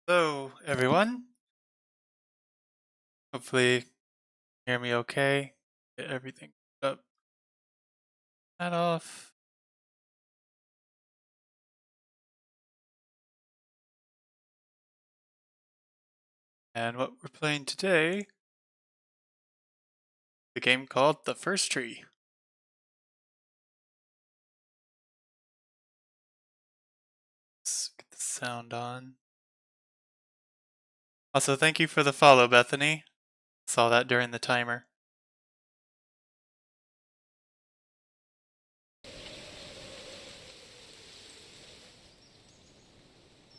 Hello, everyone. Hopefully, you hear me okay. Get everything up, that off. And what we're playing today, the game called The First Tree. Let's get the sound on. Also, thank you for the follow, Bethany. Saw that during the timer.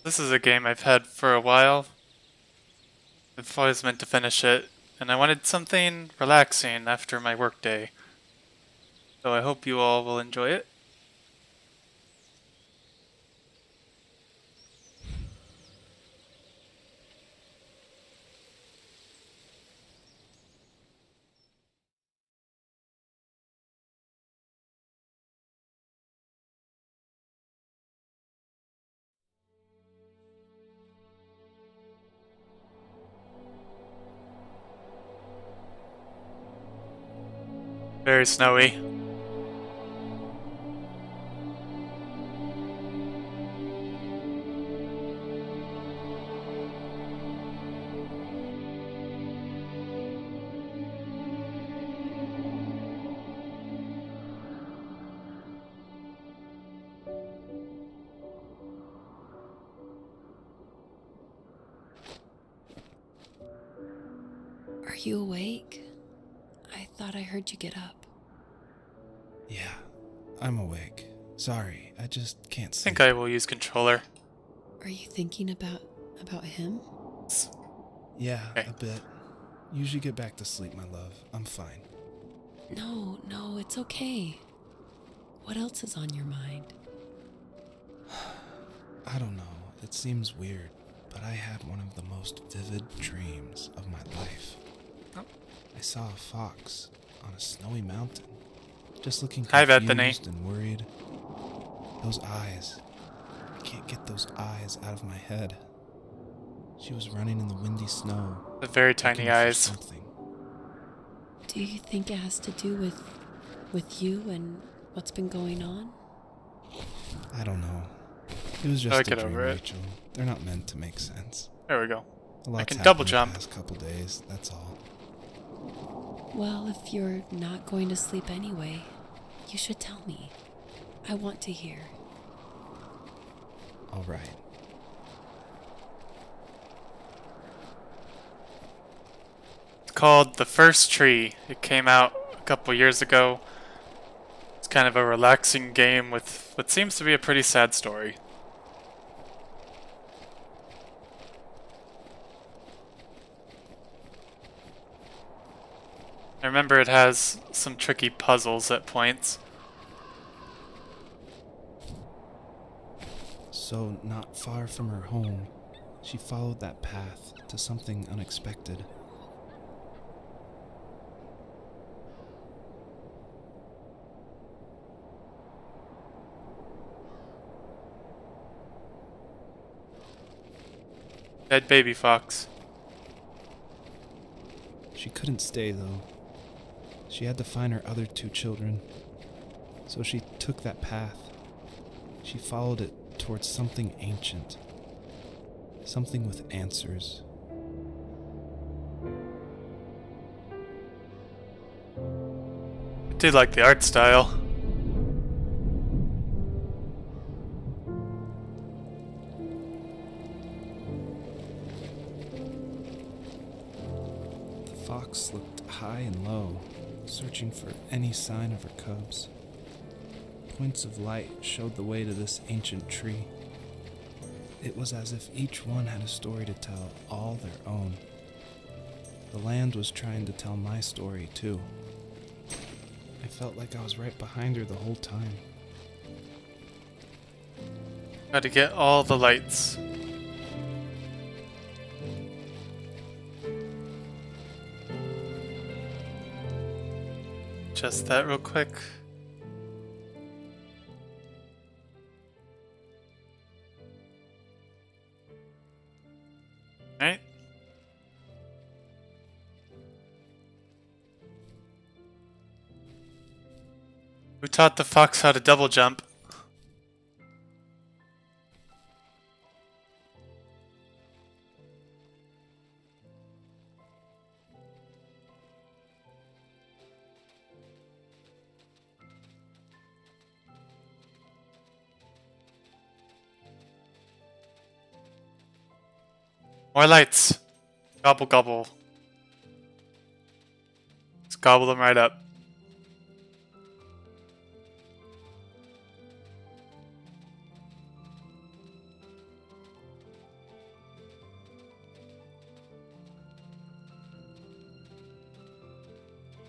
This is a game I've had for a while. I've always meant to finish it, and I wanted something relaxing after my workday. So I hope you all will enjoy it. Very snowy. Are you awake? I thought I heard you get up. Yeah, I'm awake. Sorry, I just can't I sleep. think I will use controller. Are you thinking about him? Yeah, Okay. a bit. Usually get back to sleep, my love. I'm fine. No, it's okay. What else is on your mind? I don't know. It seems weird, but I had one of the most vivid dreams of my life. Oh. I saw a fox on a snowy mountain, just looking Hi, confused Bethany. and worried. Those eyes. I can't get those eyes out of my head. She was running in the windy snow, The very looking tiny for eyes. something. Do you think it has to do with you and what's been going on? I don't know. It was just I'll a get dream, over it. Rachel. They're not meant to make sense. There we go. A lot's can double happened jump. the past couple days, that's all. Well, if you're not going to sleep anyway, you should tell me. I want to hear. All right. It's called The First Tree. It came out a couple years ago. It's kind of a relaxing game with what seems to be a pretty sad story. I remember it has some tricky puzzles at points. So, not far from her home, she followed that path to something unexpected. Dead baby fox. She couldn't stay, though. She had to find her other two children. So she took that path. She followed it towards something ancient. Something with answers. I did like the art style. The fox looked high and low, searching for any sign of her cubs. Points of light showed the way to this ancient tree. It was as if each one had a story to tell, all their own. The land was trying to tell my story, too. I felt like I was right behind her the whole time. Got to get all the lights. Just that real quick. taught the fox how to double jump. More lights. Gobble gobble. Let's gobble them right up.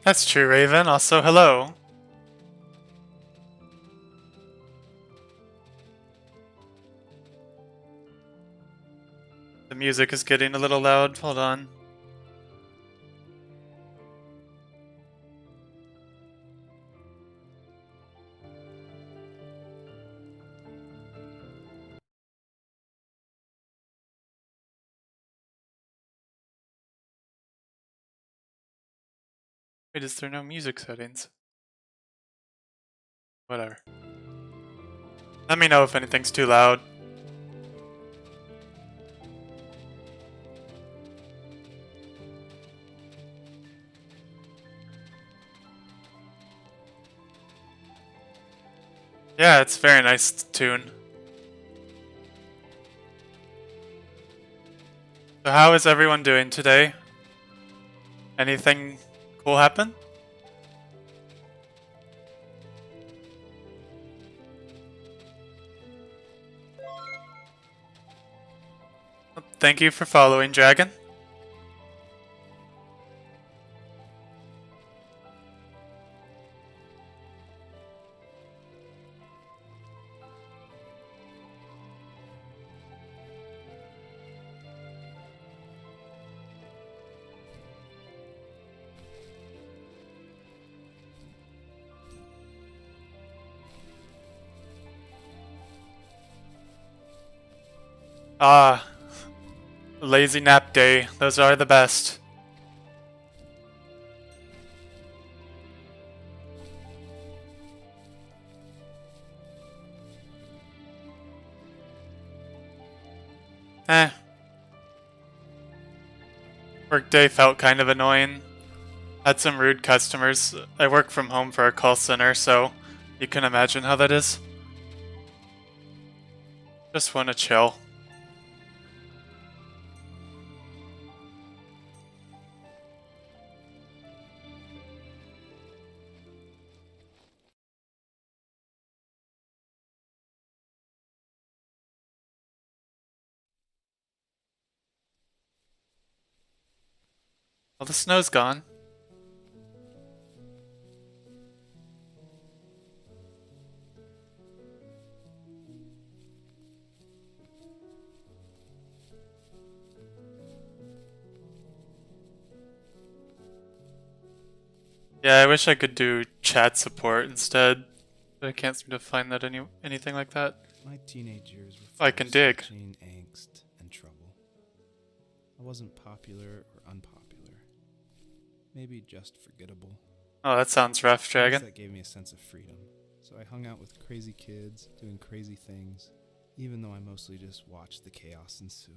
That's true, Raven. Also, hello. The music is getting a little loud. Hold on. Wait, is there no music settings? Whatever. Let me know if anything's too loud. Yeah, it's a very nice tune. So how is everyone doing today? Anything cool happen? Thank you for following, Dragon. Ah, lazy nap day. Those are the best. Eh. Workday felt kind of annoying. Had some rude customers. I work from home for a call center, so you can imagine how that is. Just wanna chill. Well, the snow's gone. Yeah, I wish I could do chat support instead, but I can't seem to find that anything like that. My teenage years were I full can of dig. searching, angst, and trouble. I wasn't popular or unpopular. Maybe just forgettable. Oh, that sounds rough, Things Dragon. that gave me a sense of freedom. So I hung out with crazy kids, doing crazy things, even though I mostly just watched the chaos ensue. We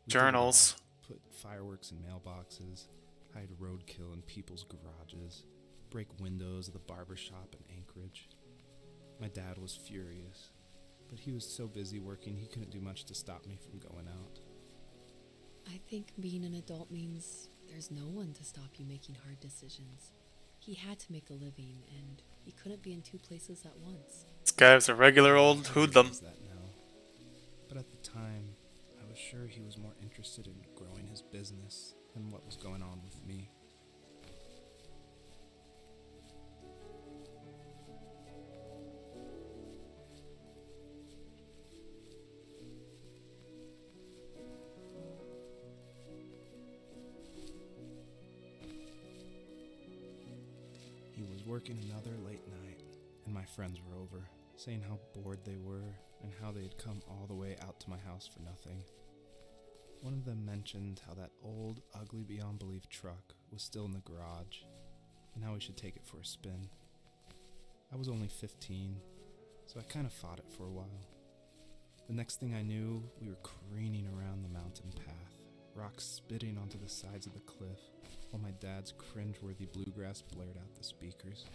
did it all. Journals. Put fireworks in mailboxes, hide roadkill in people's garages, break windows of the barber shop in Anchorage. My dad was furious, but he was so busy working he couldn't do much to stop me from going out. I think being an adult means there's no one to stop you making hard decisions. He had to make a living, and he couldn't be in two places at once. This guy was a regular old I hoodlum. realize that now. But at the time, I was sure he was more interested in growing his business than what was going on with me. He was working another late night, and my friends were over, saying how bored they were and how they had come all the way out to my house for nothing. One of them mentioned how that old, ugly beyond belief truck was still in the garage, and how we should take it for a spin. I was only 15, so I kind of fought it for a while. The next thing I knew, we were careening around the mountain path, rocks spitting onto the sides of the cliff, while my dad's cringeworthy bluegrass blared out the speakers.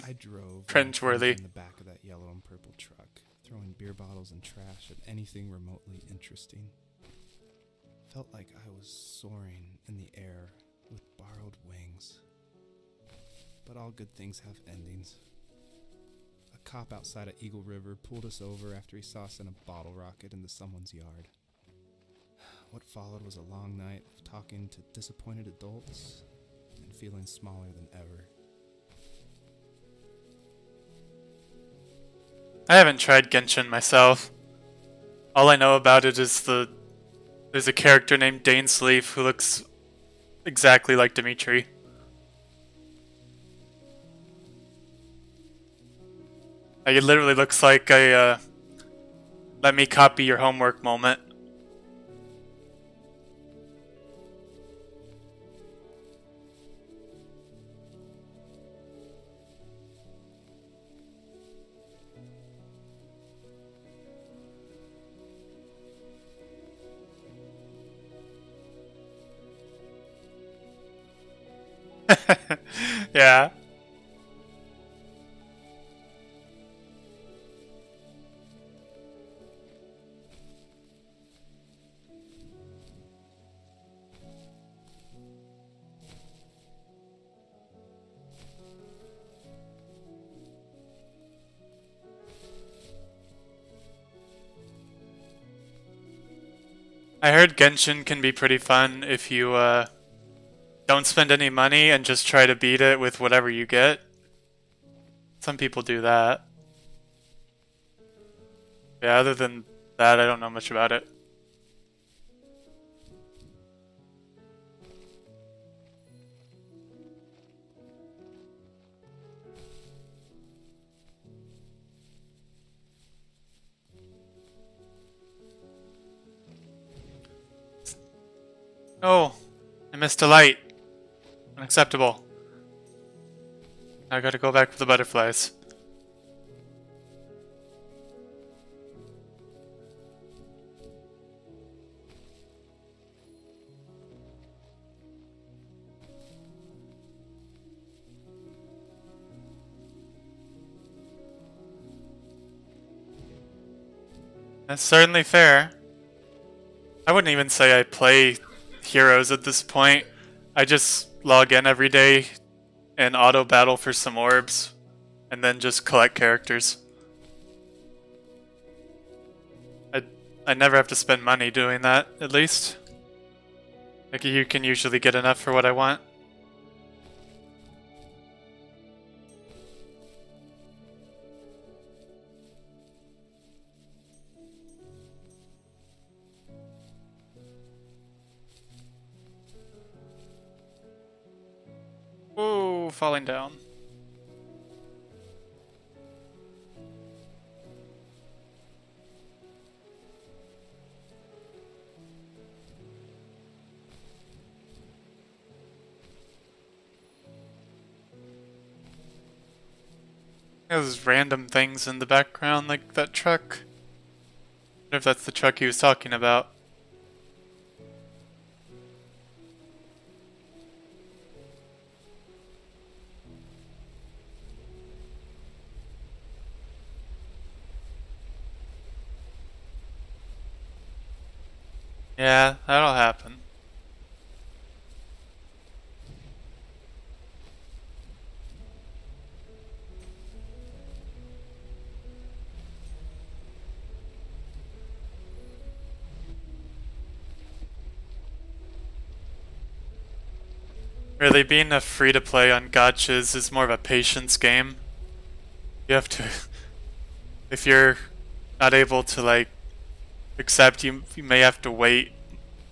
I drove Cringeworthy. in the back of that yellow and purple truck, throwing beer bottles and trash at anything remotely interesting. Felt like I was soaring in the air with borrowed wings. But all good things have endings. A cop outside of Eagle River pulled us over after he saw us in a bottle rocket into someone's yard. What followed was a long night of talking to disappointed adults and feeling smaller than ever. I haven't tried Genshin myself. All I know about it is there's a character named Dainsleif who looks exactly like Dimitri. Like, it literally looks like a let me copy your homework moment. Yeah. I heard Genshin can be pretty fun if you don't spend any money and just try to beat it with whatever you get. Some people do that. Yeah, other than that, I don't know much about it. Oh, I missed a light. Unacceptable. I gotta go back for the butterflies. That's certainly fair. I wouldn't even say I play heroes at this point. I just log in every day and auto battle for some orbs, and then just collect characters. I never have to spend money doing that, at least. Like, you can usually get enough for what I want. Ooh, falling down. There's random things in the background, like that truck. I wonder if that's the truck he was talking about. Yeah, that'll happen. Really, being a free-to-play on gachas is more of a patience game. You have to... If you're not able to, like, accept, you may have to wait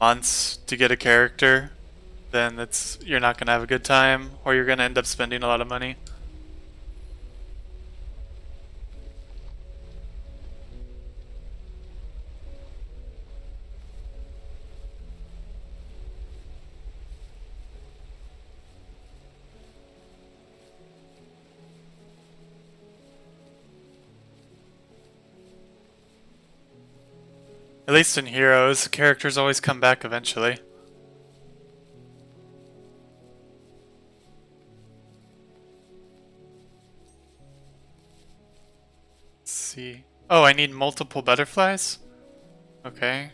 months to get a character, then you're not gonna have a good time, or you're gonna end up spending a lot of money. At least in Heroes, characters always come back eventually. Let's see. Oh, I need multiple butterflies? Okay.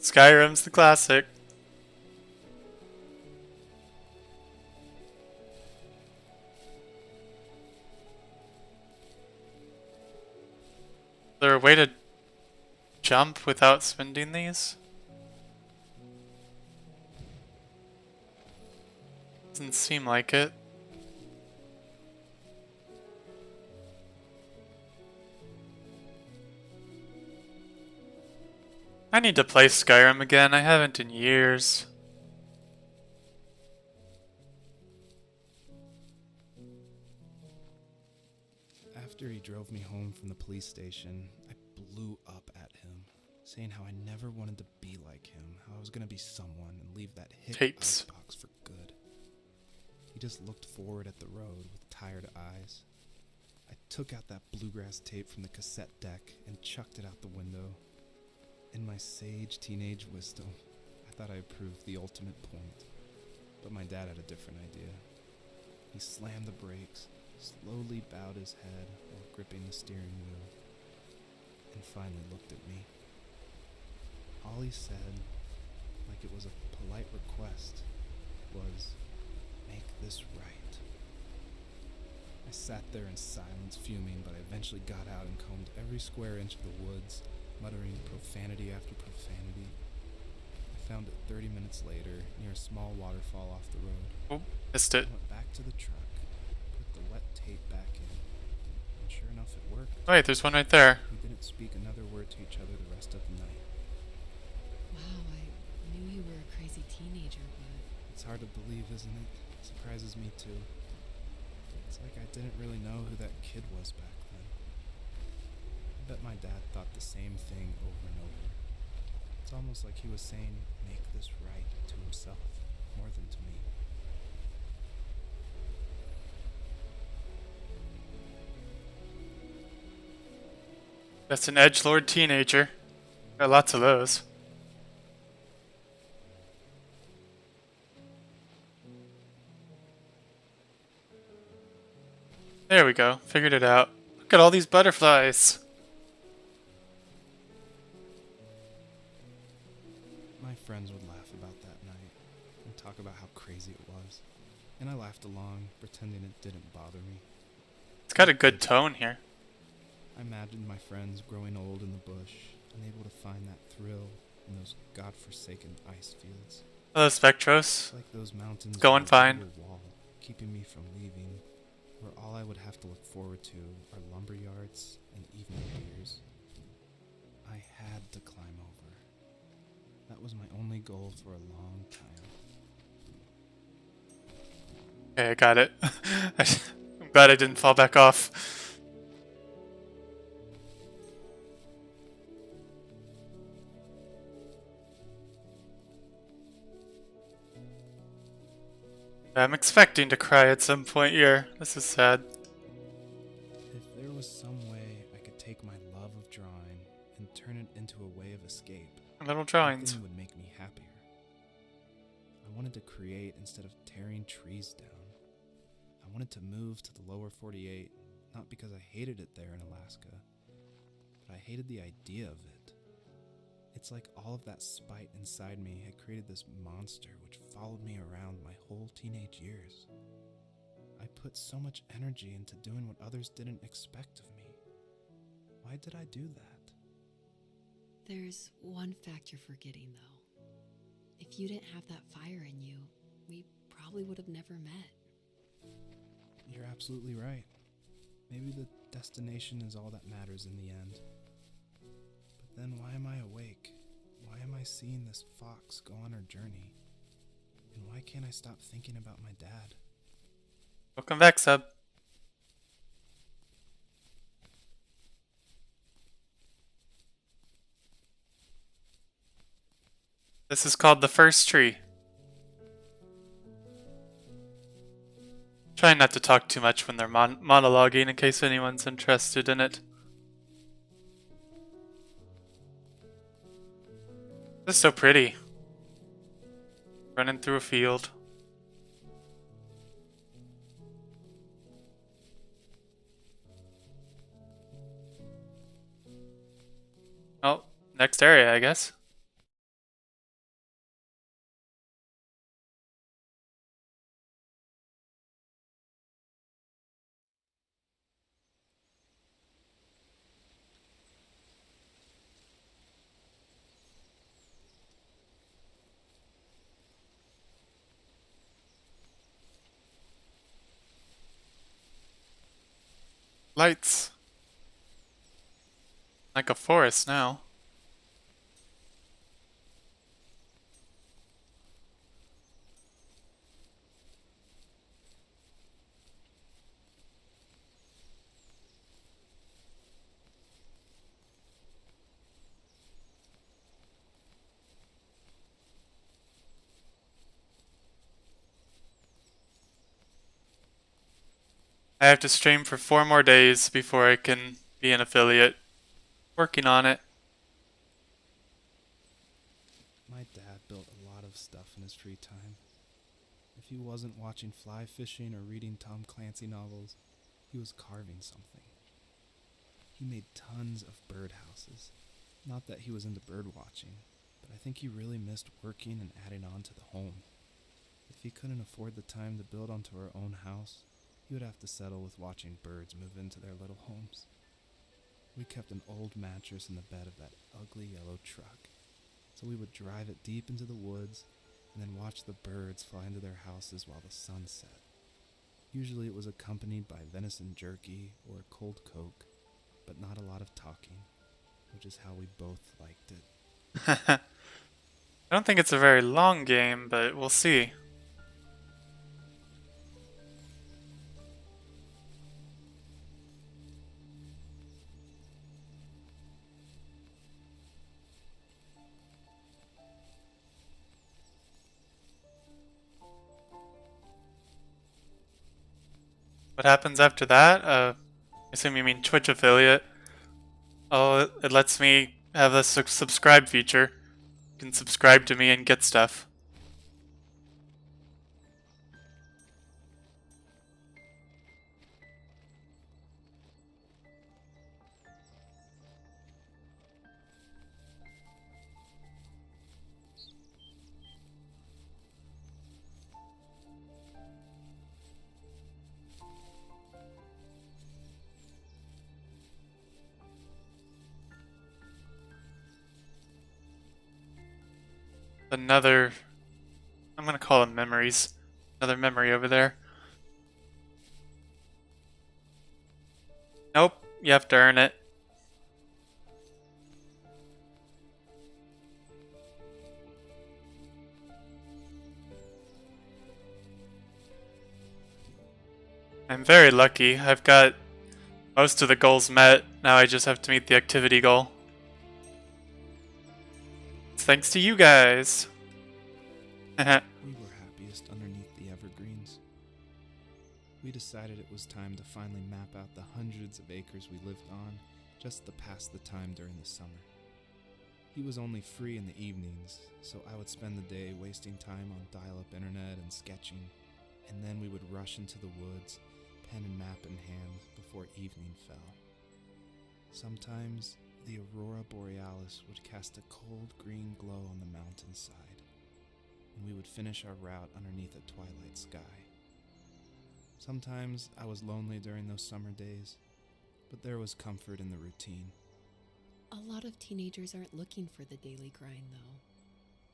Skyrim's the classic. Is there a way to jump without spending these? Doesn't seem like it. I need to play Skyrim again. I haven't in years. After he drove me home from the police station, I blew up at him, saying how I never wanted to be like him, how I was gonna be someone and leave that hick Tapes. icebox for good. He just looked forward at the road with tired eyes. I took out that bluegrass tape from the cassette deck and chucked it out the window. In my sage teenage wisdom, I thought I proved the ultimate point, but my dad had a different idea. He slammed the brakes, slowly bowed his head while gripping the steering wheel, and finally looked at me. All he said, like it was a polite request, was, "Make this right." I sat there in silence, fuming, but I eventually got out and combed every square inch of the woods, muttering profanity after profanity. I found it 30 minutes later, near a small waterfall off the road. Oh, missed it. I went back to the truck, put the wet tape back in, and sure enough it worked. Wait, there's one right there. We didn't speak another word to each other the rest of the night. Wow, I knew you were a crazy teenager, but It's hard to believe, isn't it? It surprises me too. It's like I didn't really know who that kid was back then. I bet my dad thought the same thing over and over. It's almost like he was saying, "Make this right," to himself, more than to me. That's an edgelord teenager. Got lots of those. There we go. Figured it out. Look at all these butterflies. My friends would laugh about that night and talk about how crazy it was. And I laughed along, pretending it didn't bother me. It's got a good tone here. I imagined my friends growing old in the bush, unable to find that thrill in those godforsaken ice fields. Hello, Spectros. It's like those mountains Going were a fine. little wall, keeping me from leaving, where all I would have to look forward to are lumber yards and evening beers. I had to climb over. That was my only goal for a long time. Okay, I got it. I'm glad I didn't fall back off. I'm expecting to cry at some point here. This is sad. If there was some way I could take my love of drawing and turn it into a way of escape, Little drawings. nothing would make me happier. I wanted to create instead of tearing trees down. I wanted to move to the lower 48, not because I hated it there in Alaska, but I hated the idea of it. It's like all of that spite inside me had created this monster which followed me around my whole teenage years. I put so much energy into doing what others didn't expect of me. Why did I do that? there's one fact you're forgetting, though. If you didn't have that fire in you, we probably would have never met. You're absolutely right. Maybe the destination is all that matters in the end. But then why am I awake? Why am I seeing this fox go on her journey? And why can't I stop thinking about my dad? Welcome back, sub. This is called the first tree. Try not to talk too much when they're monologuing in case anyone's interested in it. This is so pretty. Running through a field. Oh, next area, I guess. Lights. Like a forest now. I have to stream for 4 more days before I can be an affiliate. Working on it. My dad built a lot of stuff in his free time. If he wasn't watching fly fishing or reading Tom Clancy novels, he was carving something. He made tons of birdhouses. Not that he was into bird watching, but I think he really missed working and adding on to the home. If he couldn't afford the time to build onto our own house, he would have to settle with watching birds move into their little homes. We kept an old mattress in the bed of that ugly yellow truck, so we would drive it deep into the woods and then watch the birds fly into their houses while the sun set. Usually it was accompanied by venison jerky or cold Coke, but not a lot of talking, which is how we both liked it. I don't think it's a very long game, but we'll see. What happens after that? I assume you mean Twitch affiliate. Oh, it lets me have a subscribe feature. You can subscribe to me and get stuff. Another, I'm gonna call them memories. Another memory over there. Nope, you have to earn it. I'm very lucky. I've got most of the goals met. Now I just have to meet the activity goal. It's thanks to you guys. We were happiest underneath the evergreens. We decided it was time to finally map out the hundreds of acres we lived on just to pass the time during the summer. He was only free in the evenings, so I would spend the day wasting time on dial-up internet and sketching, and then we would rush into the woods, pen and map in hand, before evening fell. Sometimes the aurora borealis would cast a cold green glow on the mountainside, and we would finish our route underneath a twilight sky. Sometimes I was lonely during those summer days, but there was comfort in the routine. A lot of teenagers aren't looking for the daily grind, though.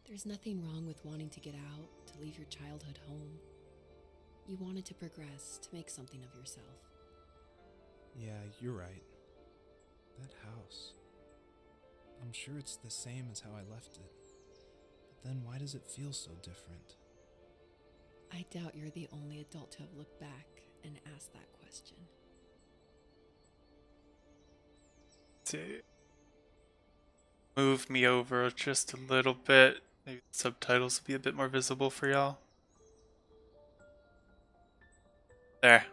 There's nothing wrong with wanting to get out, to leave your childhood home. You wanted to progress, to make something of yourself. Yeah, you're right. That house. I'm sure it's the same as how I left it. But then why does it feel so different? I doubt you're the only adult to have looked back and ask that question. See. Move me over just a little bit. Maybe the subtitles will be a bit more visible for y'all. There.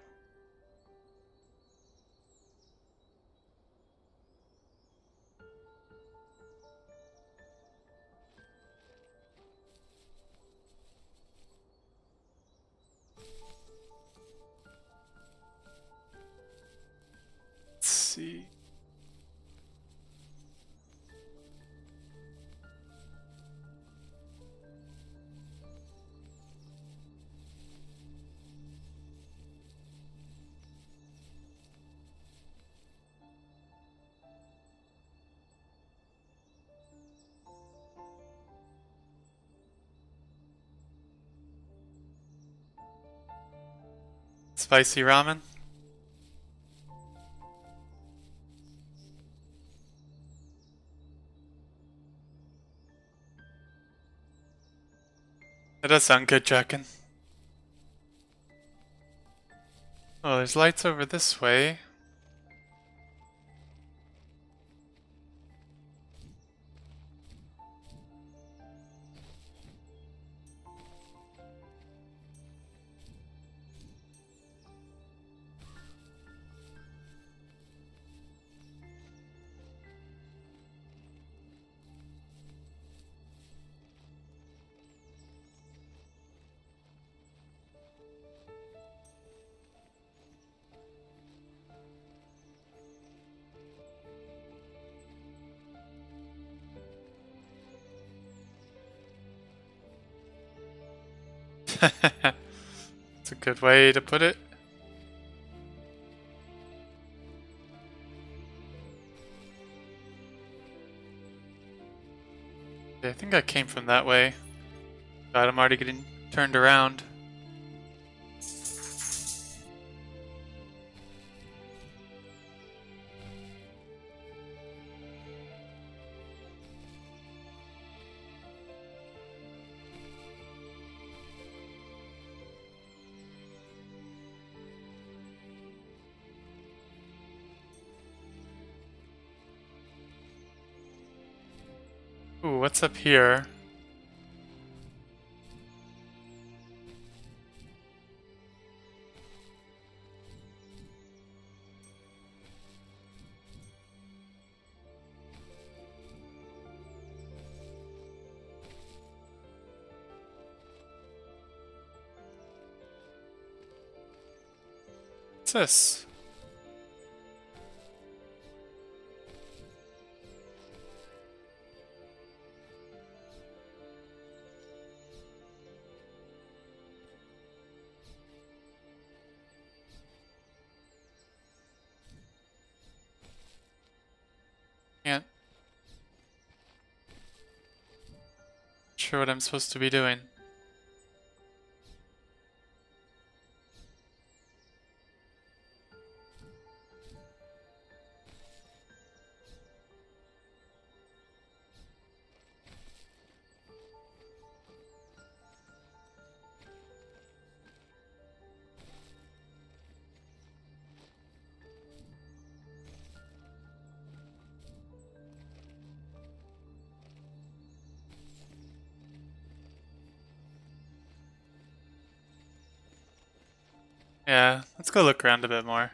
Let's see. Spicy ramen? That does sound good, Jackin. Oh, there's lights over this way. That's a good way to put it. I think I came from that way. God, I'm already getting turned around. Ooh, what's up here? What's this? Can't. Sure what I'm supposed to be doing. Yeah, let's go look around a bit more.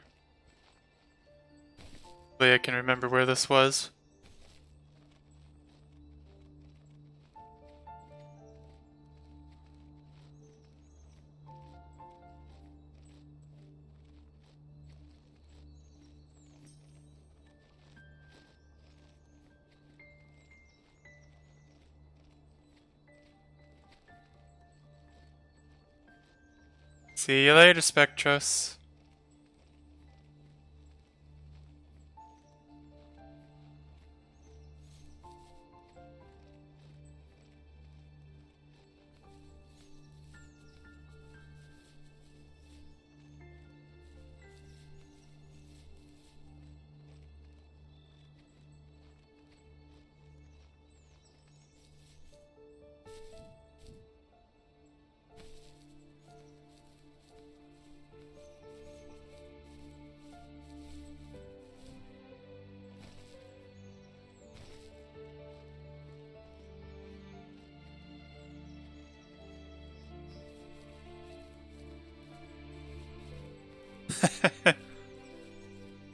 Hopefully I can remember where this was. See you later, Spectros.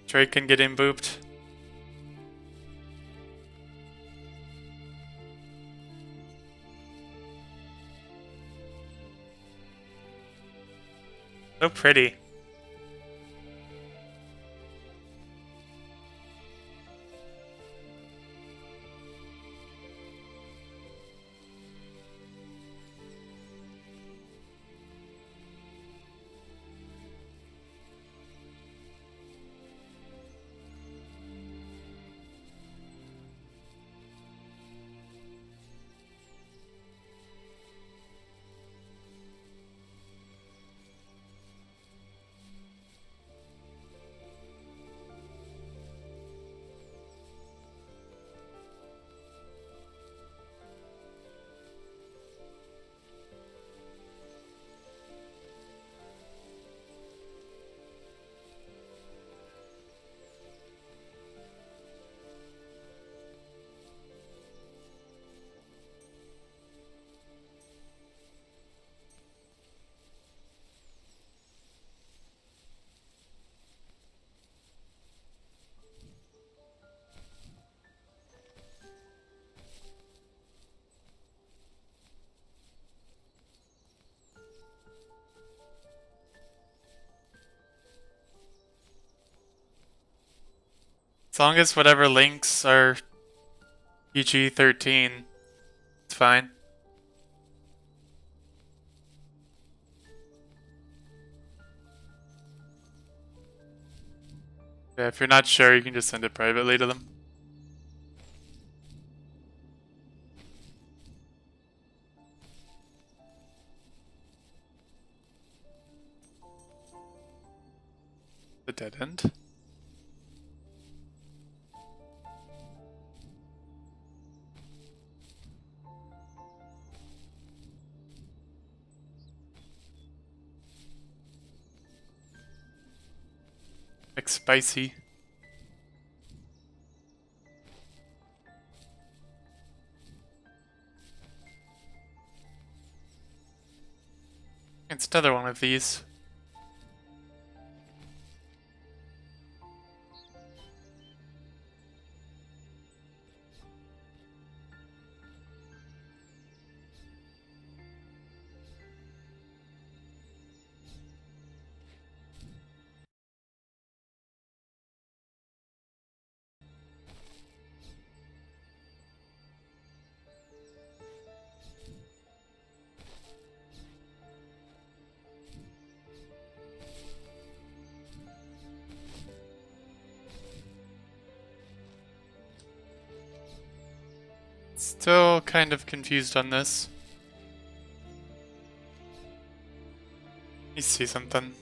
Draken getting booped. So pretty. As long as whatever links are PG-13, it's fine. Yeah, if you're not sure, you can just send it privately to them. The dead end. McSpicy. It's another one of these. Still kind of confused on this. Let me see something.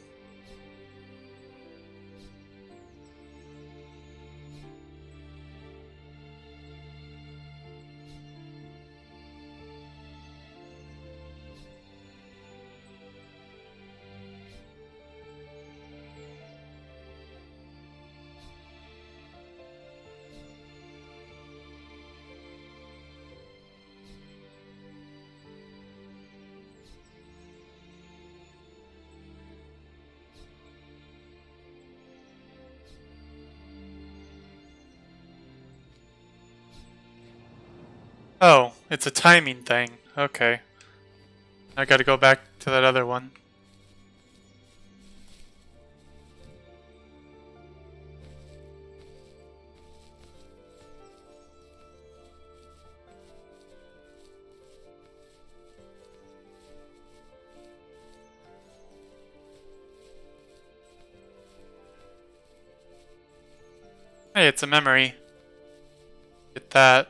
Oh, it's a timing thing. Okay. I gotta go back to that other one. Hey, it's a memory. Get that.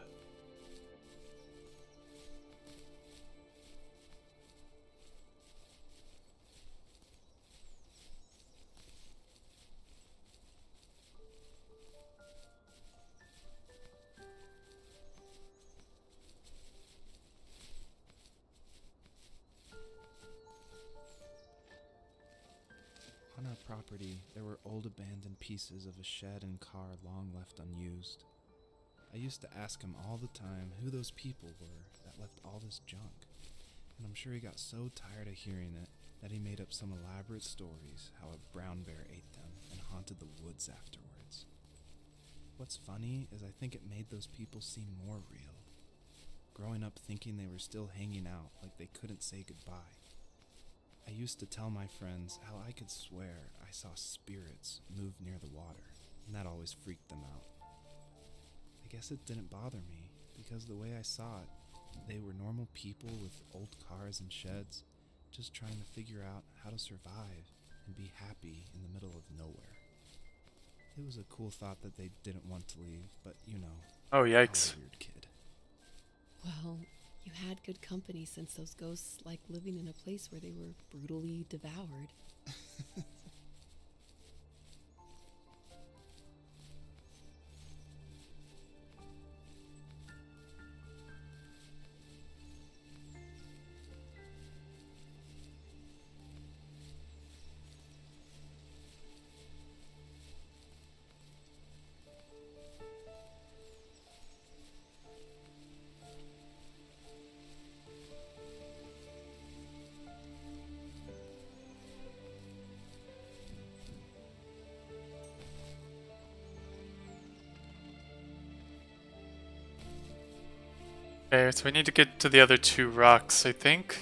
On our property, there were old abandoned pieces of a shed and car long left unused. I used to ask him all the time who those people were that left all this junk, and I'm sure he got so tired of hearing it that he made up some elaborate stories how a brown bear ate them and haunted the woods afterwards. What's funny is I think it made those people seem more real. Growing up thinking they were still hanging out like they couldn't say goodbye. I used to tell my friends how I could swear I saw spirits move near the water, and that always freaked them out. I guess it didn't bother me, because the way I saw it, they were normal people with old cars and sheds, just trying to figure out how to survive and be happy in the middle of nowhere. It was a cool thought that they didn't want to leave, but you know, Oh, I was yikes. a weird kid. Well, you had good company since those ghosts like living in a place where they were brutally devoured. Okay, so we need to get to the other two rocks, I think.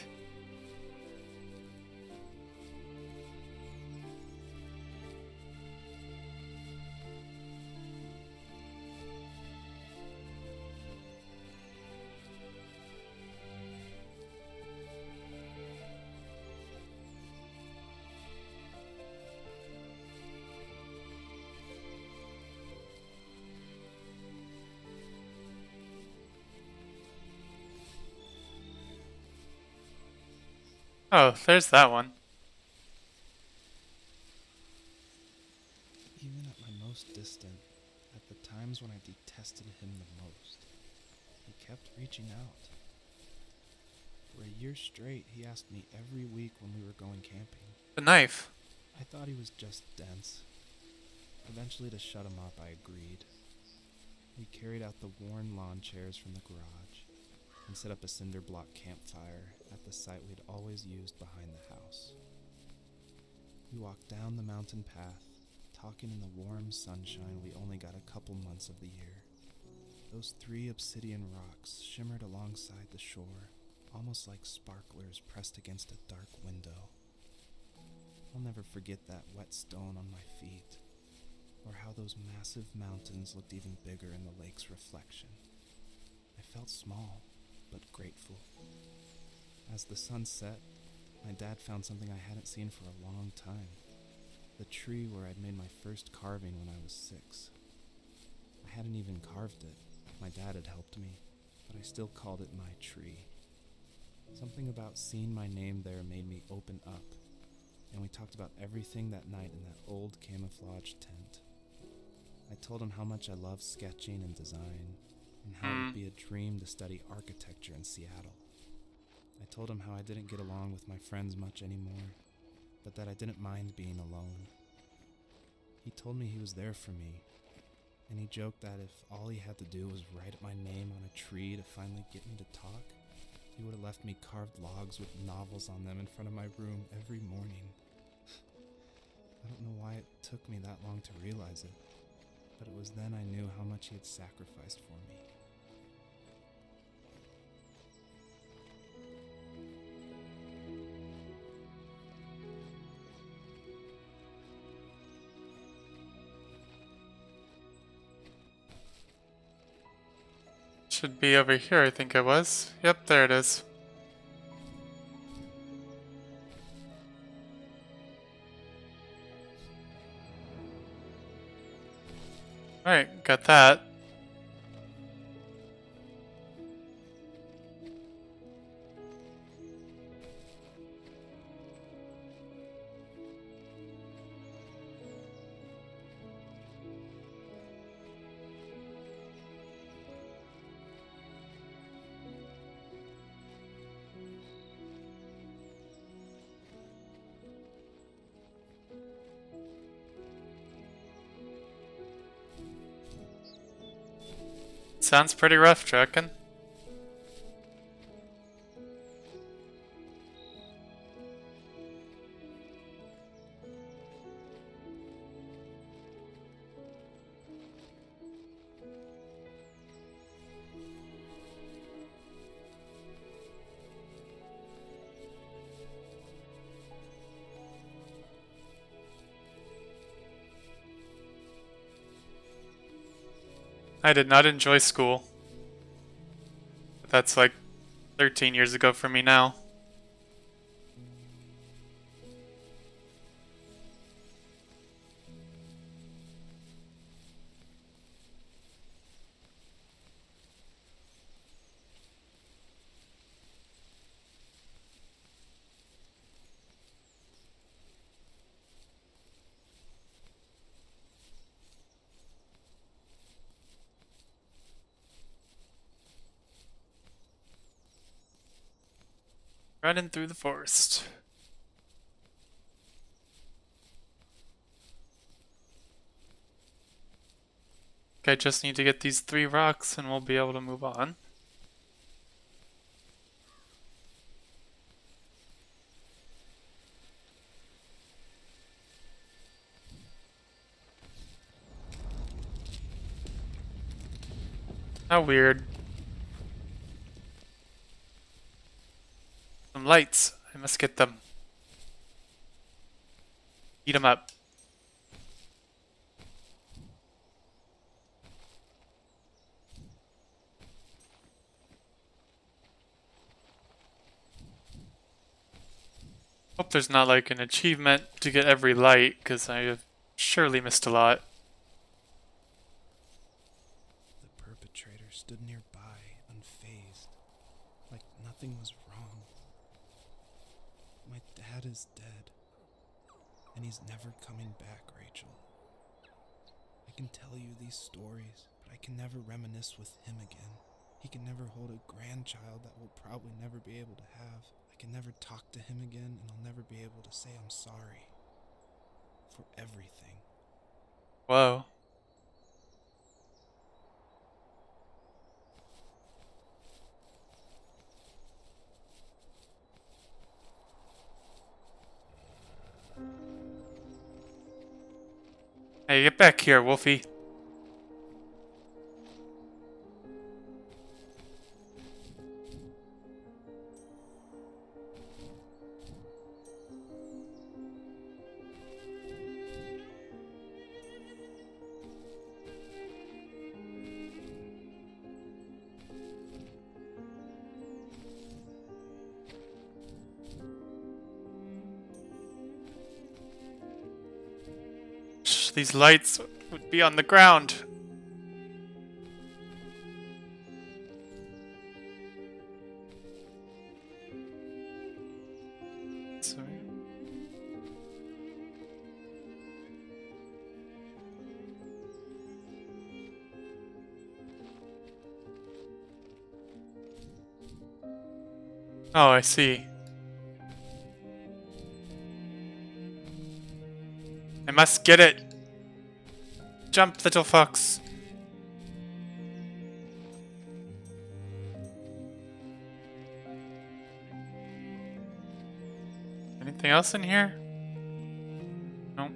Oh, there's that one. Even at my most distant, at the times when I detested him the most, he kept reaching out. For a year straight, he asked me every week when we were going camping. The knife. I thought he was just dense. Eventually, to shut him up, I agreed. We carried out the worn lawn chairs from the garage and set up a cinder block campfire at the site we'd always used behind the house. We walked down the mountain path, talking in the warm sunshine we only got a couple months of the year. Those 3 obsidian rocks shimmered alongside the shore, almost like sparklers pressed against a dark window. I'll never forget that wet stone on my feet, or how those massive mountains looked even bigger in the lake's reflection. I felt small, but grateful. As the sun set, my dad found something I hadn't seen for a long time. The tree where I'd made my first carving when I was 6. I hadn't even carved it. My dad had helped me, but I still called it my tree. Something about seeing my name there made me open up, and we talked about everything that night in that old camouflage tent. I told him how much I loved sketching and design, and how it would be a dream to study architecture in Seattle. I told him how I didn't get along with my friends much anymore, but that I didn't mind being alone. He told me he was there for me, and he joked that if all he had to do was write my name on a tree to finally get me to talk, he would have left me carved logs with novels on them in front of my room every morning. I don't know why it took me that long to realize it, but it was then I knew how much he had sacrificed for me. Should be over here, I think it was. Yep, there it is. Alright, got that. Sounds pretty rough, Draken. I did not enjoy school. But that's like 13 years ago for me now. Running through the forest. I just need to get these 3 rocks and we'll be able to move on. How weird. Some lights. I must get them. Eat them up. Hope there's not like an achievement to get every light, because I have surely missed a lot. The perpetrator stood nearby, unfazed, like nothing was wrong. My dad is dead, and he's never coming back, Rachel. I can tell you these stories, but I can never reminisce with him again. He can never hold a grandchild that we'll probably never be able to have. I can never talk to him again, and I'll never be able to say I'm sorry for everything. Whoa. Hey, get back here, Wolfie. These lights would be on the ground. Sorry. Oh, I see. I must get it. Jump, little fox. Anything else in here? No.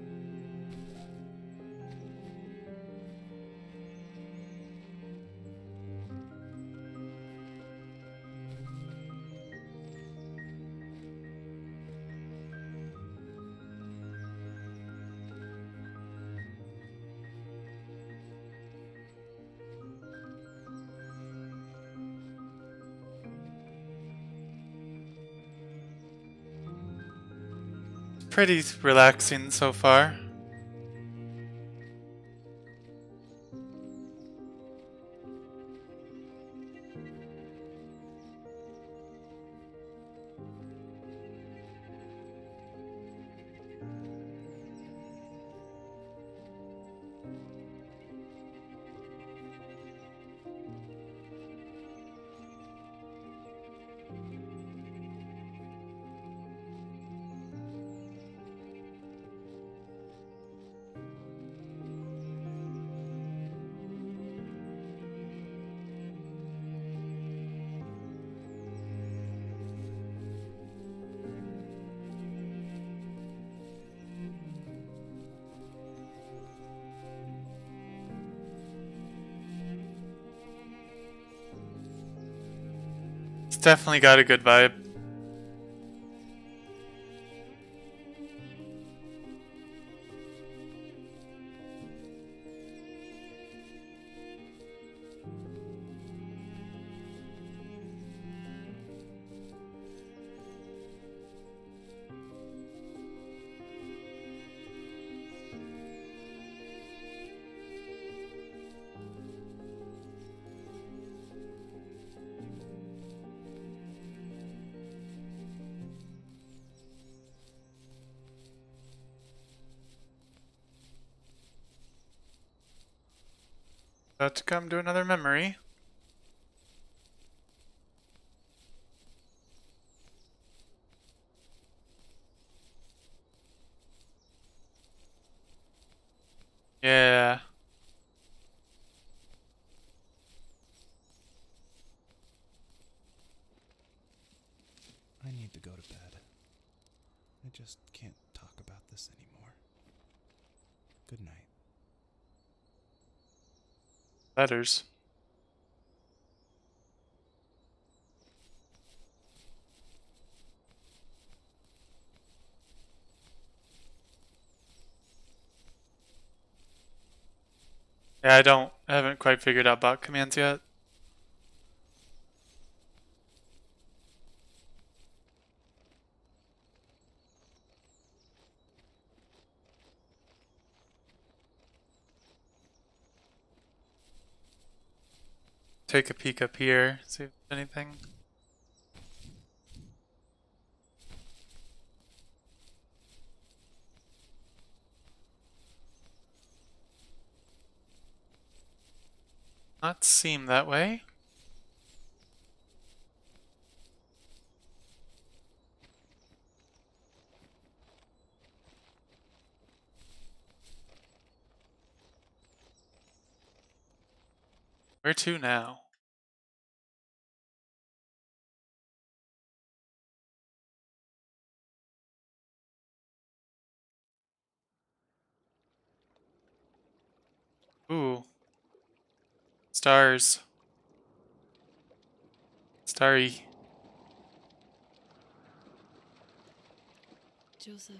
Pretty relaxing so far. It's definitely got a good vibe. About to come to another memory. Yeah. I need to go to bed. I just can't talk about this anymore. Good night. Letters. Yeah, I haven't quite figured out bot commands yet. Take a peek up here, see if there's anything. Not seem that way. Where to now? Ooh. Stars. Starry. Joseph,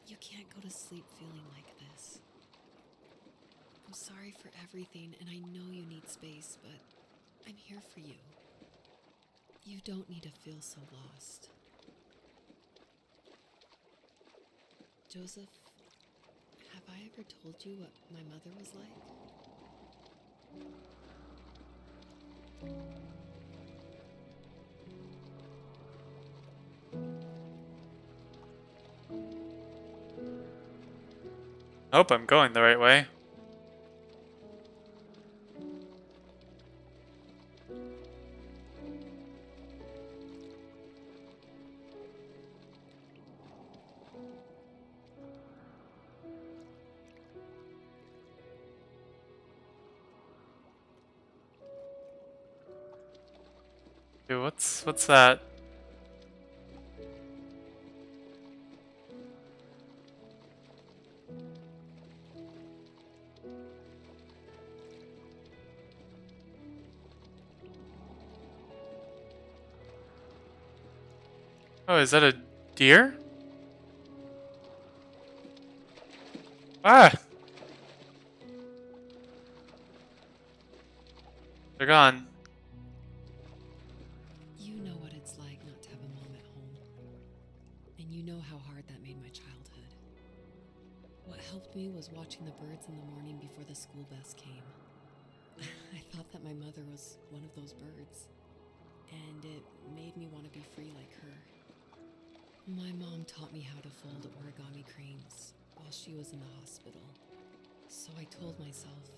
you can't go to sleep feeling like this. I'm sorry for everything, and I know you need space, but I'm here for you. You don't need to feel so lost. Joseph, have I ever told you what my mother was like? Hope I'm going the right way. Dude, what's that? Oh, is that a deer? Ah! They're gone. You know what it's like not to have a mom at home. And you know how hard that made my childhood. What helped me was watching the birds in the morning before the school bus came. I thought that my mother was one of those birds, and it made me want to be free like her. My mom taught me how to fold origami cranes while she was in the hospital. So I told myself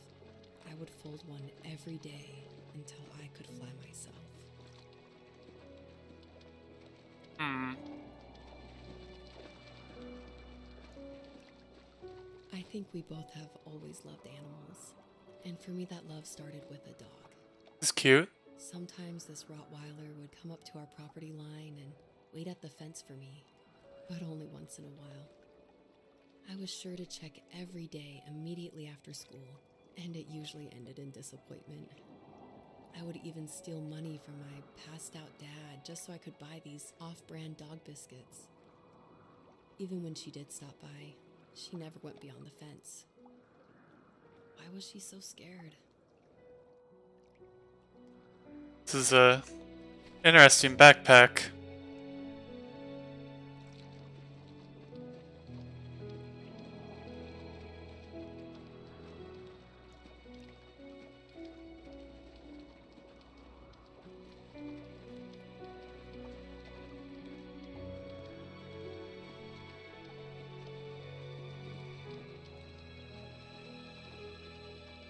I would fold one every day until I could fly myself. Hmm. I think we both have always loved animals. And for me, that love started with a dog. It's cute. Sometimes this Rottweiler would come up to our property line and wait at the fence for me, but only once in a while. I was sure to check every day immediately after school, and it usually ended in disappointment. I would even steal money from my passed out dad just so I could buy these off-brand dog biscuits. Even when she did stop by, she never went beyond the fence. Why was she so scared? This is a interesting backpack.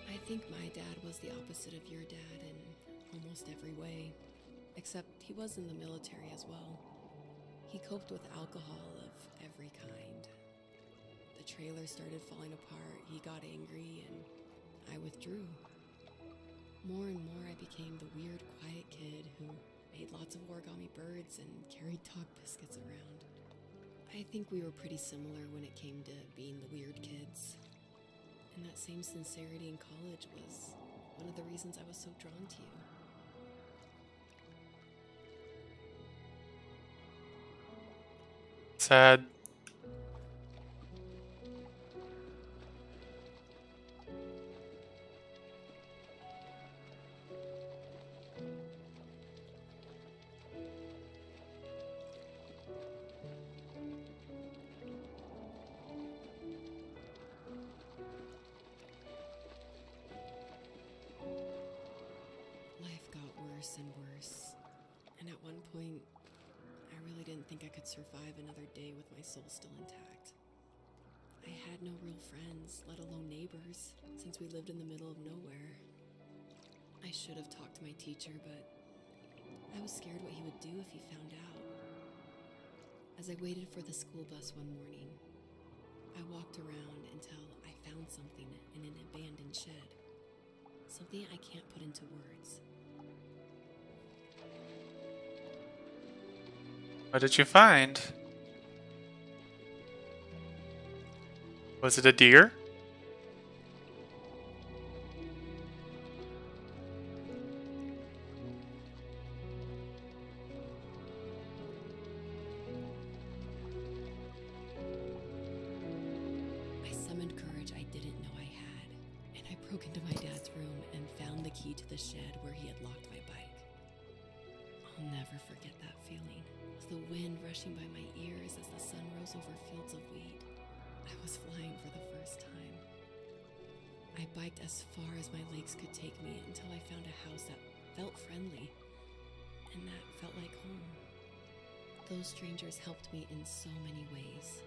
I think my dad was the opposite of your dad in almost every way, except he was in the military as well. He coped with alcohol of every kind. The trailer started falling apart, he got angry, and I withdrew. More and more I became the weird, quiet kid who made lots of origami birds and carried dog biscuits around. I think we were pretty similar when it came to being the weird kids. And that same sincerity in college was one of the reasons I was so drawn to you. Sad. Life got worse and worse. And at one point, I really didn't think I could survive another day with my soul still intact. I had no real friends, let alone neighbors, since we lived in the middle of nowhere. I should have talked to my teacher, but I was scared what he would do if he found out. As I waited for the school bus one morning, I walked around until I found something in an abandoned shed. Something I can't put into words. What did you find? Was it a deer? I summoned courage I didn't know I had, and I broke into my dad's room and found the key to the shed where he had locked my bike. I'll never forget that feeling, with the wind rushing by my ears as the sun rose over fields of wheat. I was flying for the first time. I biked as far as my legs could take me until I found a house that felt friendly, and that felt like home. Those strangers helped me in so many ways.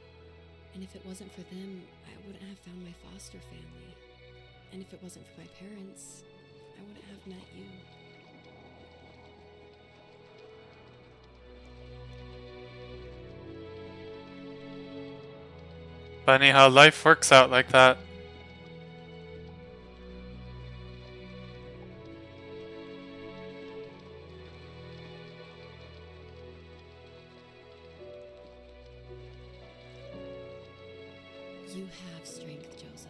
And if it wasn't for them, I wouldn't have found my foster family. And if it wasn't for my parents, I wouldn't have met you. Funny how life works out like that. You have strength, Joseph,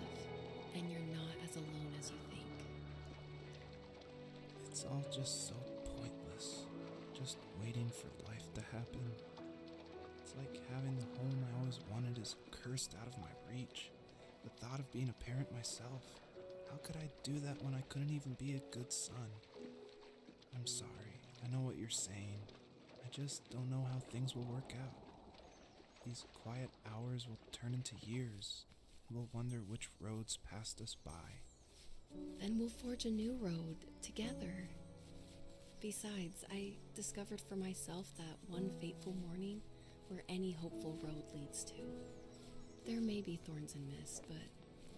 and you're not as alone as you think. It's all just so pointless. Just waiting for life to happen. It's like having the home I always wanted is cursed out of my reach. The thought of being a parent myself. How could I do that when I couldn't even be a good son? I'm sorry. I know what you're saying. I just don't know how things will work out. These quiet hours will turn into years. We'll wonder which roads passed us by. Then we'll forge a new road together. Besides, I discovered for myself that one fateful morning where any hopeful road leads to. There may be thorns and mist, but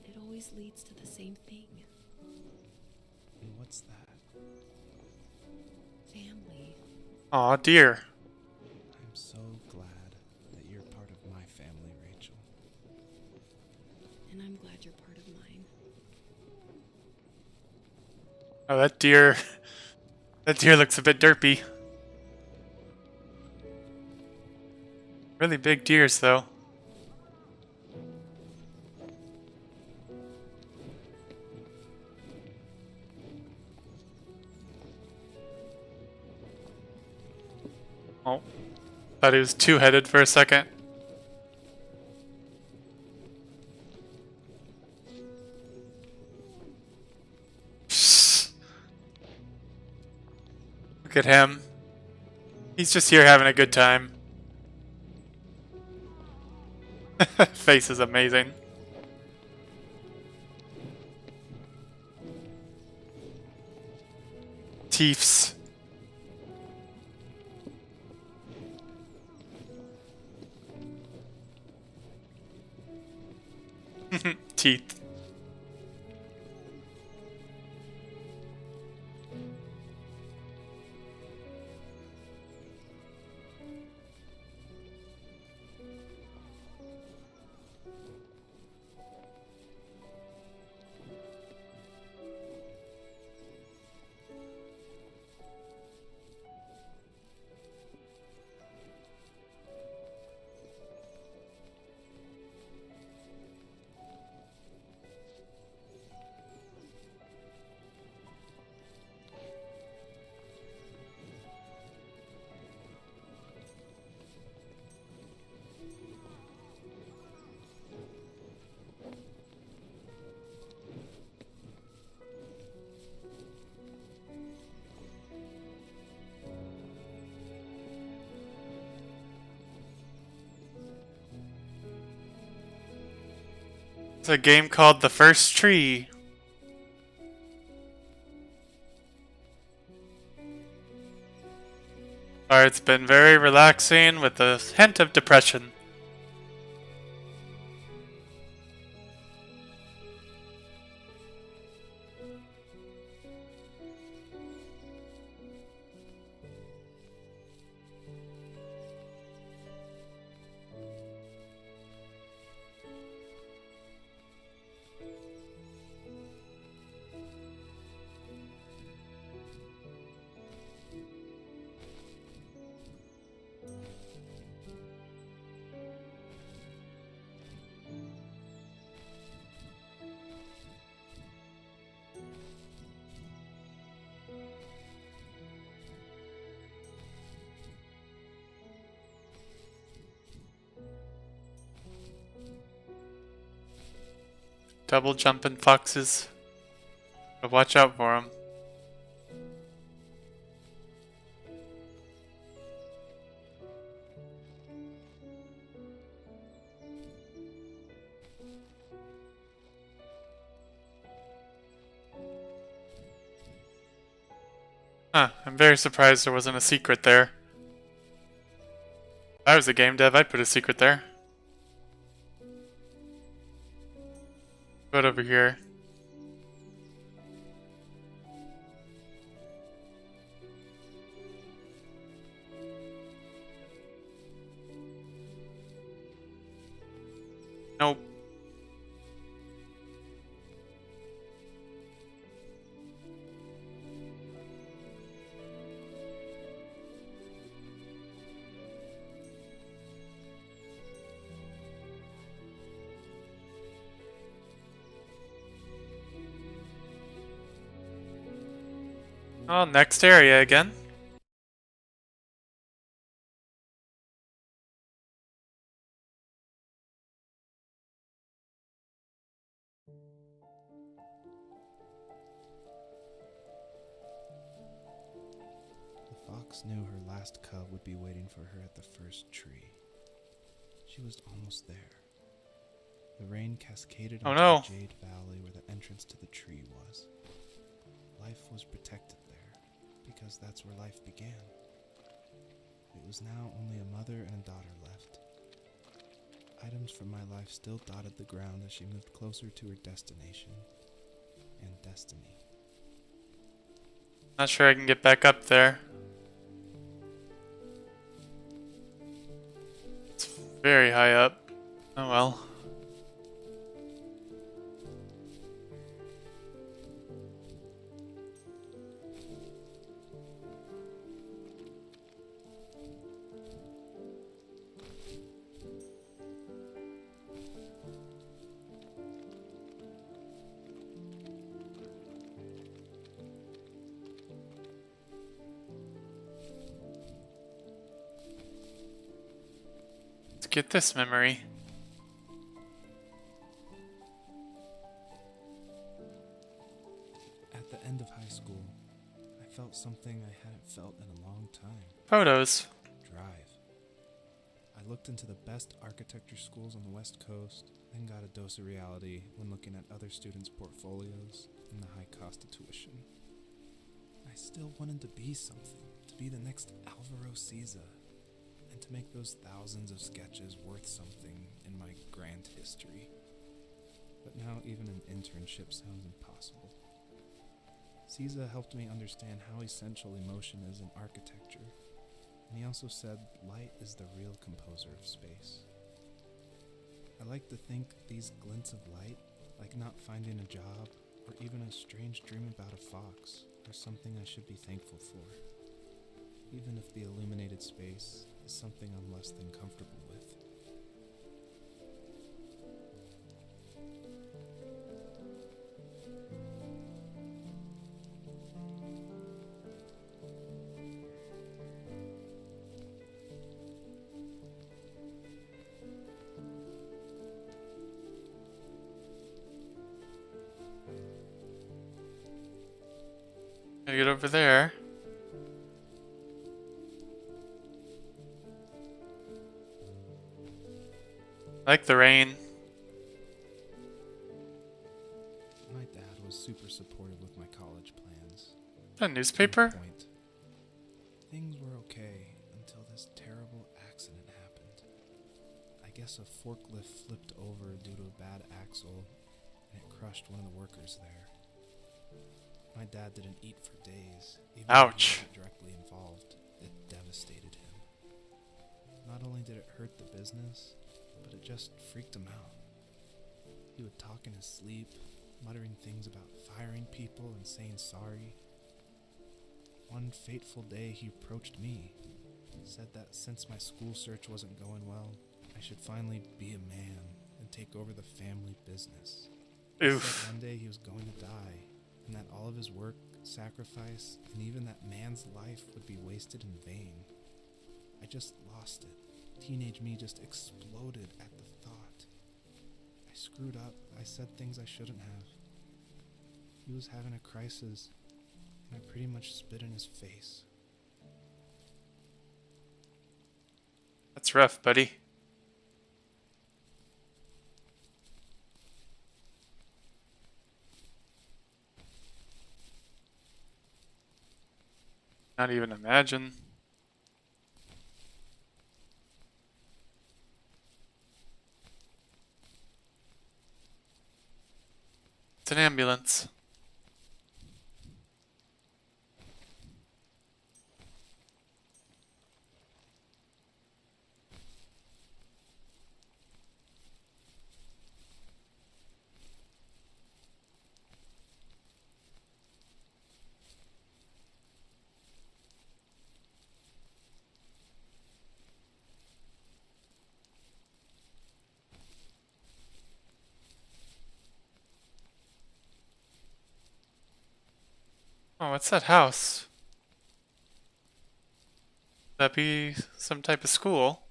it always leads to the same thing. And what's that? Family. Aw, dear. I'm so glad that you're part of my family, Rachel. And I'm glad you're part of mine. Oh, that deer. That deer looks a bit derpy. Really big deers, though. Oh, thought he was two-headed for a second. Look at him. He's just here having a good time. Face is amazing. Teeths. Teeth. It's a game called The First Tree. It's been very relaxing with a hint of depression. Double jumping foxes. But watch out for them. I'm very surprised there wasn't a secret there. If I was a game dev, I'd put a secret there. Go over here. Nope. Oh, next area again. The fox knew her last cub would be waiting for her at the first tree. She was almost there. The rain cascaded Oh into no. the Jade Valley where the entrance to the tree was. Life was protected there, because that's where life began. It was now only a mother and a daughter left. Items from my life still dotted the ground as she moved closer to her destination and destiny. Not sure I can get back up there. It's very high up. Oh well. Let's get this memory. At the end of high school, I felt something I hadn't felt in a long time. Photos. Drive. I looked into the best architecture schools on the West Coast, then got a dose of reality when looking at other students' portfolios and the high cost of tuition. I still wanted to be something, to be the next Alvaro Siza, and to make those thousands of sketches worth something in my grand history. But now even an internship sounds impossible. Siza helped me understand how essential emotion is in architecture, and he also said light is the real composer of space. I like to think these glints of light, like not finding a job, or even a strange dream about a fox, are something I should be thankful for, even if the illuminated space is something I'm less than comfortable with. Gotta get over there. I like the rain. super supportive with my college plans. A newspaper? Point. Things were okay until this terrible accident happened. I guess a forklift flipped over due to a bad axle, and it crushed one of the workers there. My dad didn't eat for days, even though he Ouch. wasn't directly involved. It devastated him. Not only did it hurt the business, but it just freaked him out. He would talk in his sleep, muttering things about firing people and saying sorry. One fateful day he approached me, said that since my school search wasn't going well, I should finally be a man and take over the family business. He Oof. said one day he was going to die, and that all of his work, sacrifice, and even that man's life would be wasted in vain. I just lost it. Teenage me just exploded at the thought. I screwed up. I said things I shouldn't have. He was having a crisis, and I pretty much spit in his face. That's rough, buddy. Not even imagine. It's an ambulance. Oh, what's that house? That be some type of school?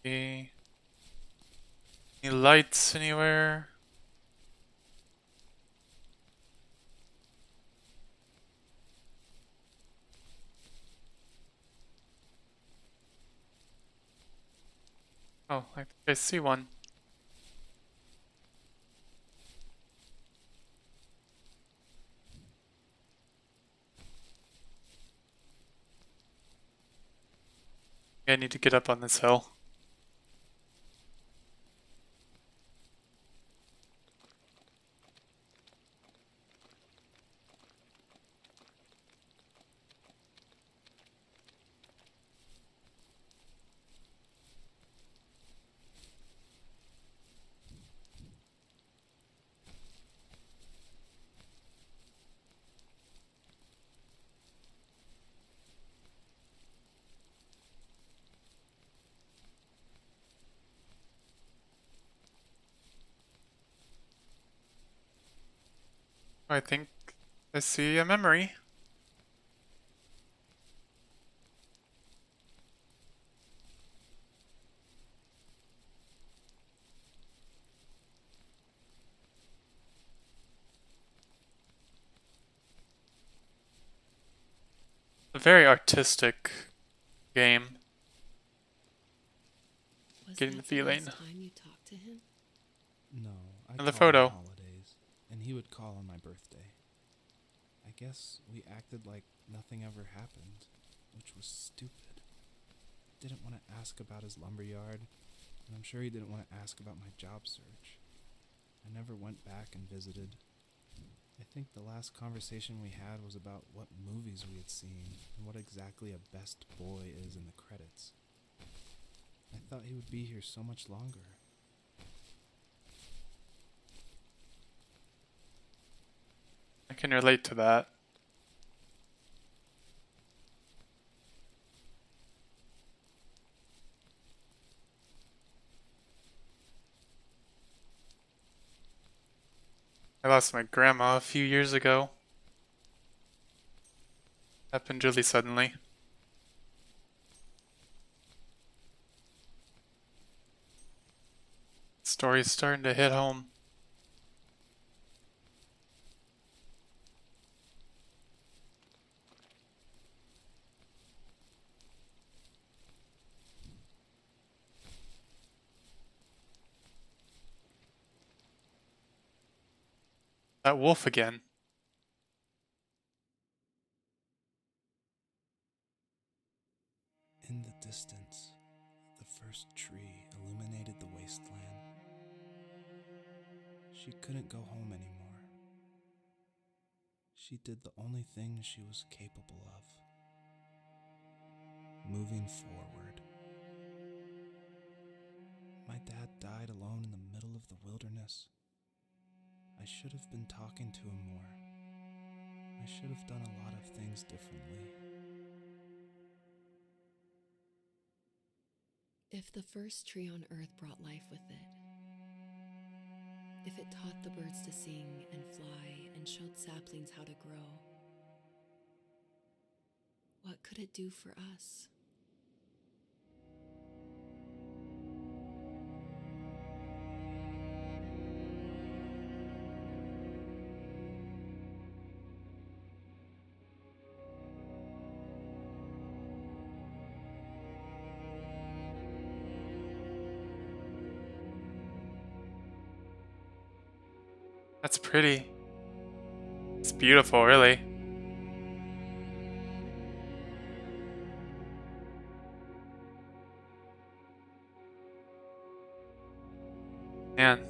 Any lights anywhere? Oh, I think I see one. I need to get up on this hill. I think I see a memory. A very artistic game. Was Getting that the feeling. last time you talked to him? No, I And the called photo. on holidays, and he would call on my birthday. I guess we acted like nothing ever happened, which was stupid. Didn't want to ask about his lumberyard, and I'm sure he didn't want to ask about my job search. I never went back and visited. I think the last conversation we had was about what movies we had seen and what exactly a best boy is in the credits. I thought he would be here so much longer. I can relate to that. I lost my grandma a few years ago. Happened really suddenly. Story's starting to hit home. That wolf again. In the distance, the first tree illuminated the wasteland. She couldn't go home anymore. She did the only thing she was capable of: moving forward. My dad died alone in the middle of the wilderness. I should have been talking to him more. I should have done a lot of things differently. If the first tree on Earth brought life with it, if it taught the birds to sing and fly and showed saplings how to grow, what could it do for us? That's pretty. It's beautiful, really. Man.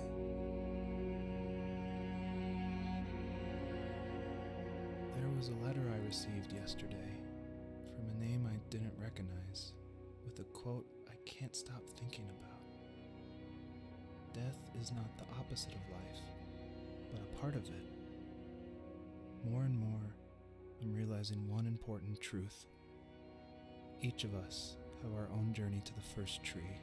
There was a letter I received yesterday from a name I didn't recognize, with a quote I can't stop thinking about. Death is not the opposite of life, but a part of it. More and more, I'm realizing one important truth. Each of us have our own journey to the first tree.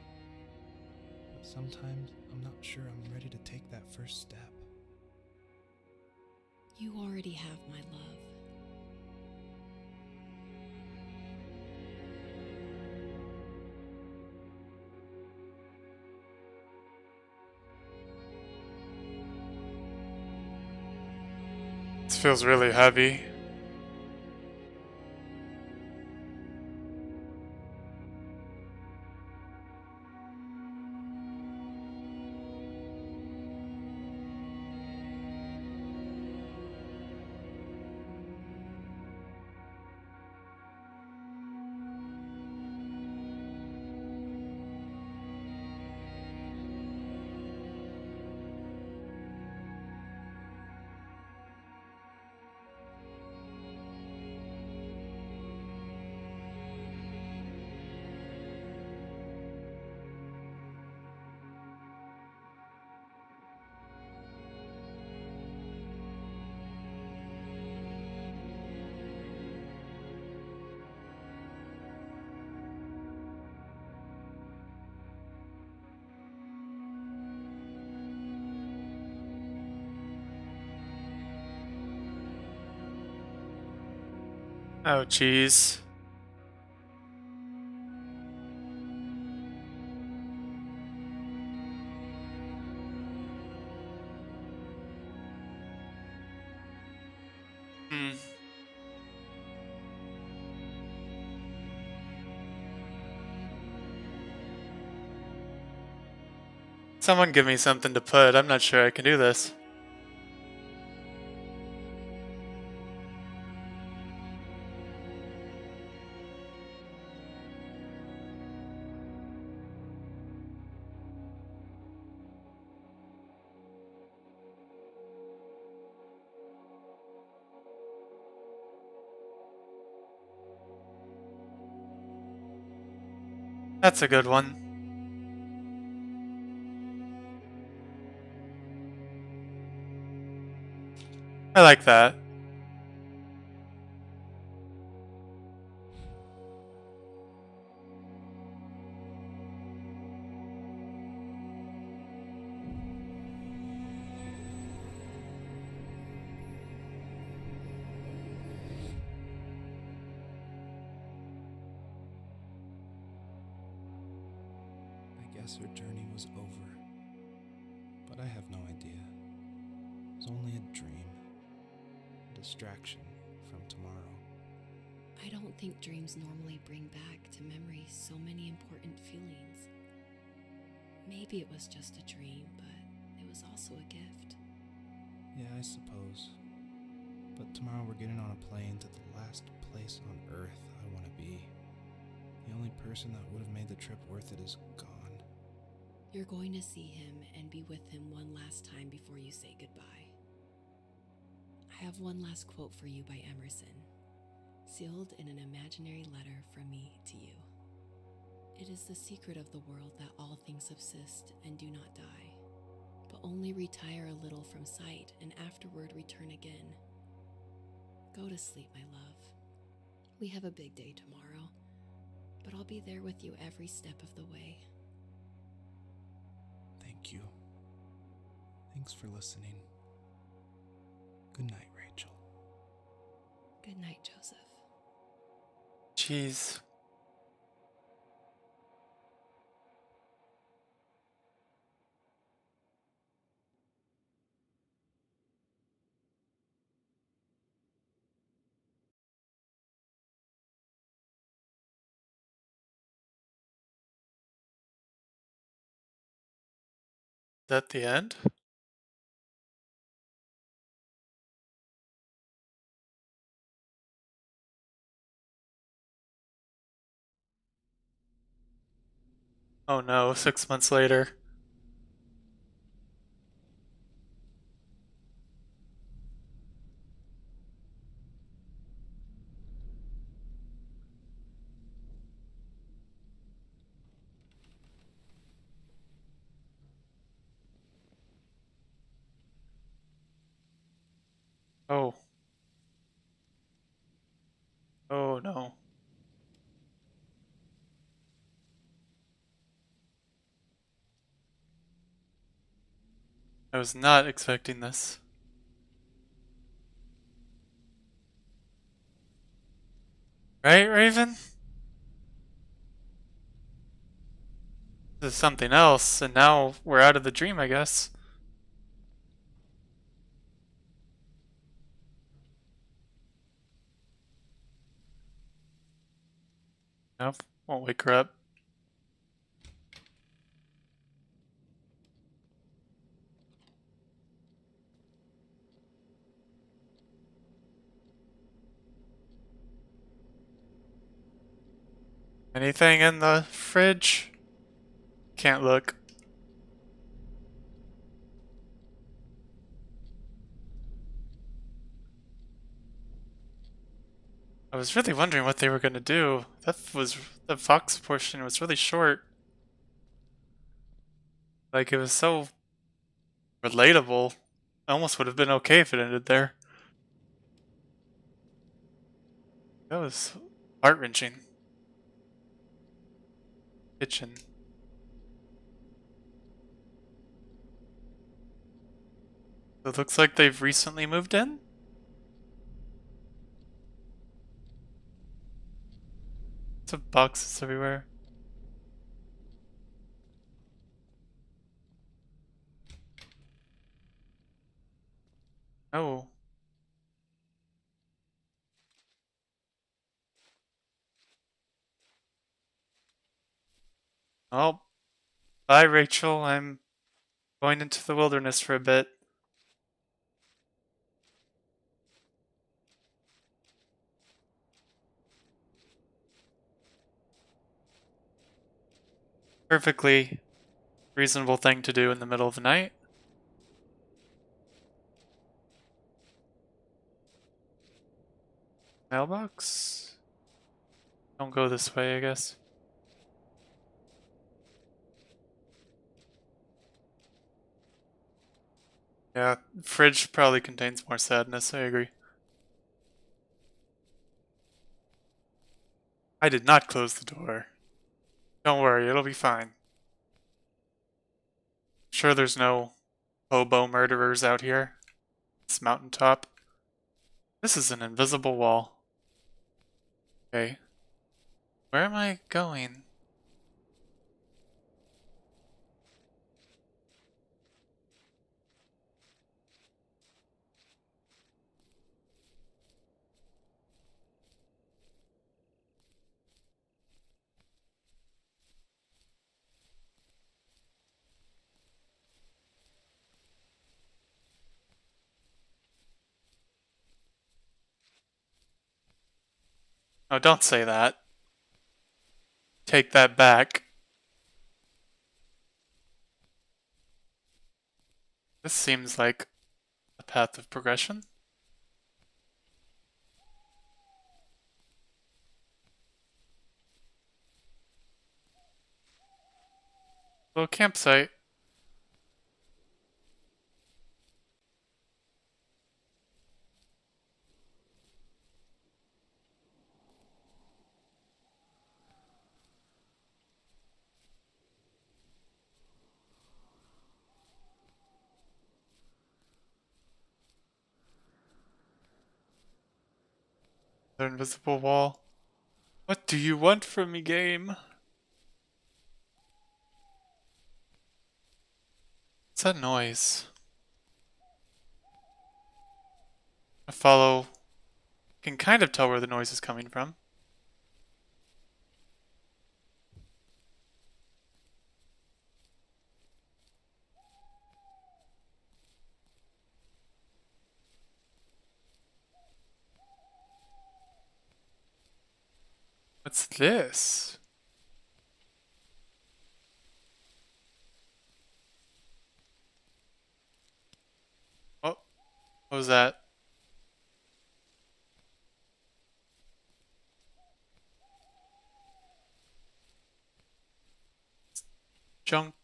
But sometimes I'm not sure I'm ready to take that first step. You already have my love. This feels really heavy. Oh, jeez. Hmm. Someone give me something to put. I'm not sure I can do this. That's a good one. I like that. guess her journey was over. But I have no idea. It was only a dream, a distraction from tomorrow. I don't think dreams normally bring back to memory so many important feelings. Maybe it was just a dream, but it was also a gift. Yeah, I suppose. But tomorrow we're getting on a plane to the last place on Earth I want to be. The only person that would have made the trip worth it is gone. You're going to see him and be with him one last time before you say goodbye. I have one last quote for you by Emerson, sealed in an imaginary letter from me to you. It is the secret of the world that all things subsist and do not die, but only retire a little from sight and afterward return again. Go to sleep, my love. We have a big day tomorrow, but I'll be there with you every step of the way. Thank you. Thanks for listening. Good night, Rachel. Good night, Joseph. Jeez. Is that the end? Oh no, 6 months later. Oh. Oh no. I was not expecting this. Right, Raven? This is something else, and now we're out of the dream, I guess. Nope, won't wake her up. Anything in the fridge? Can't look. I was really wondering what they were gonna do. The fox portion was really short. Like, it was so relatable. I almost would have been okay if it ended there. That was heart-wrenching. Kitchen. It looks like they've recently moved in? Lots of boxes everywhere. Oh. Oh, bye, Rachel. I'm going into the wilderness for a bit. Perfectly reasonable thing to do in the middle of the night. Mailbox? Don't go this way, I guess. Yeah, fridge probably contains more sadness, I agree. I did not close the door. Don't worry, it'll be fine. Sure there's no hobo murderers out here. This mountaintop. This is an invisible wall. Okay. Where am I going? Oh, don't say that. Take that back. This seems like a path of progression. Little campsite. The invisible wall. What do you want from me, game? What's that noise? I follow. Can kind of tell where the noise is coming from. What's this? Oh, what was that? Junk.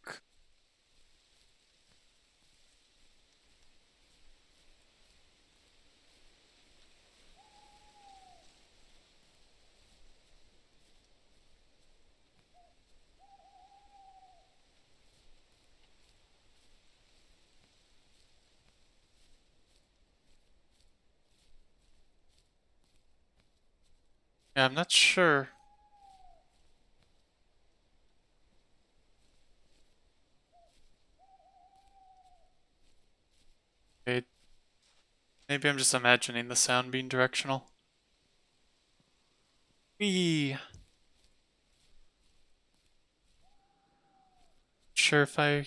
Yeah, I'm not sure. Okay, maybe I'm just imagining the sound being directional. Wee. Sure if I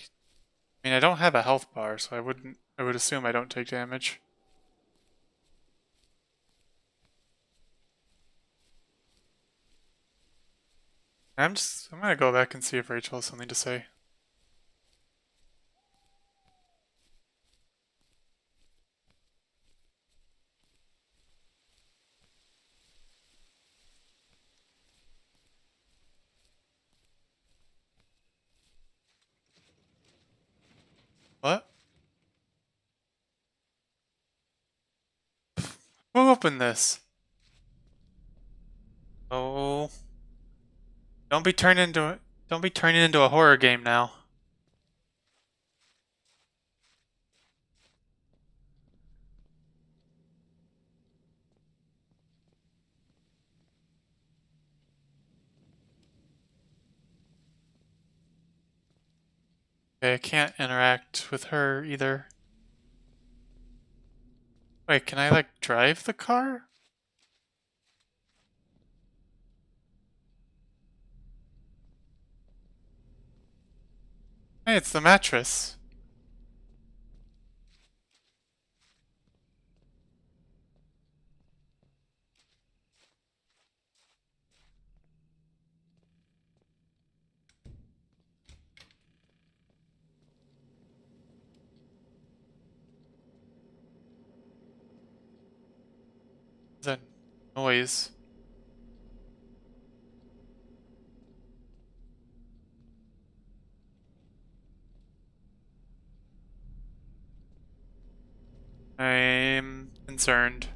mean I don't have a health bar, so I would assume I don't take damage. I'm gonna go back and see if Rachel has something to say. What? Who opened this? Oh, don't be turning into a horror game now. Okay, I can't interact with her either. Wait, can I like drive the car? Hey, it's the mattress. That noise. I'm concerned.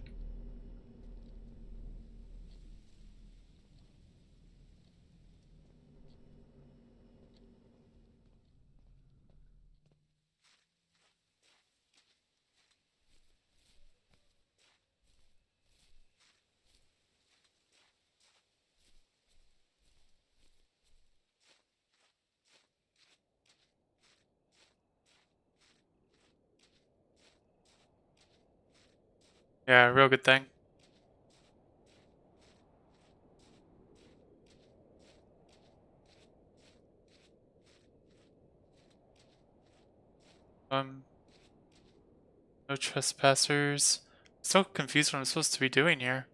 Yeah, real good thing. Um, no trespassers. So confused what I'm supposed to be doing here.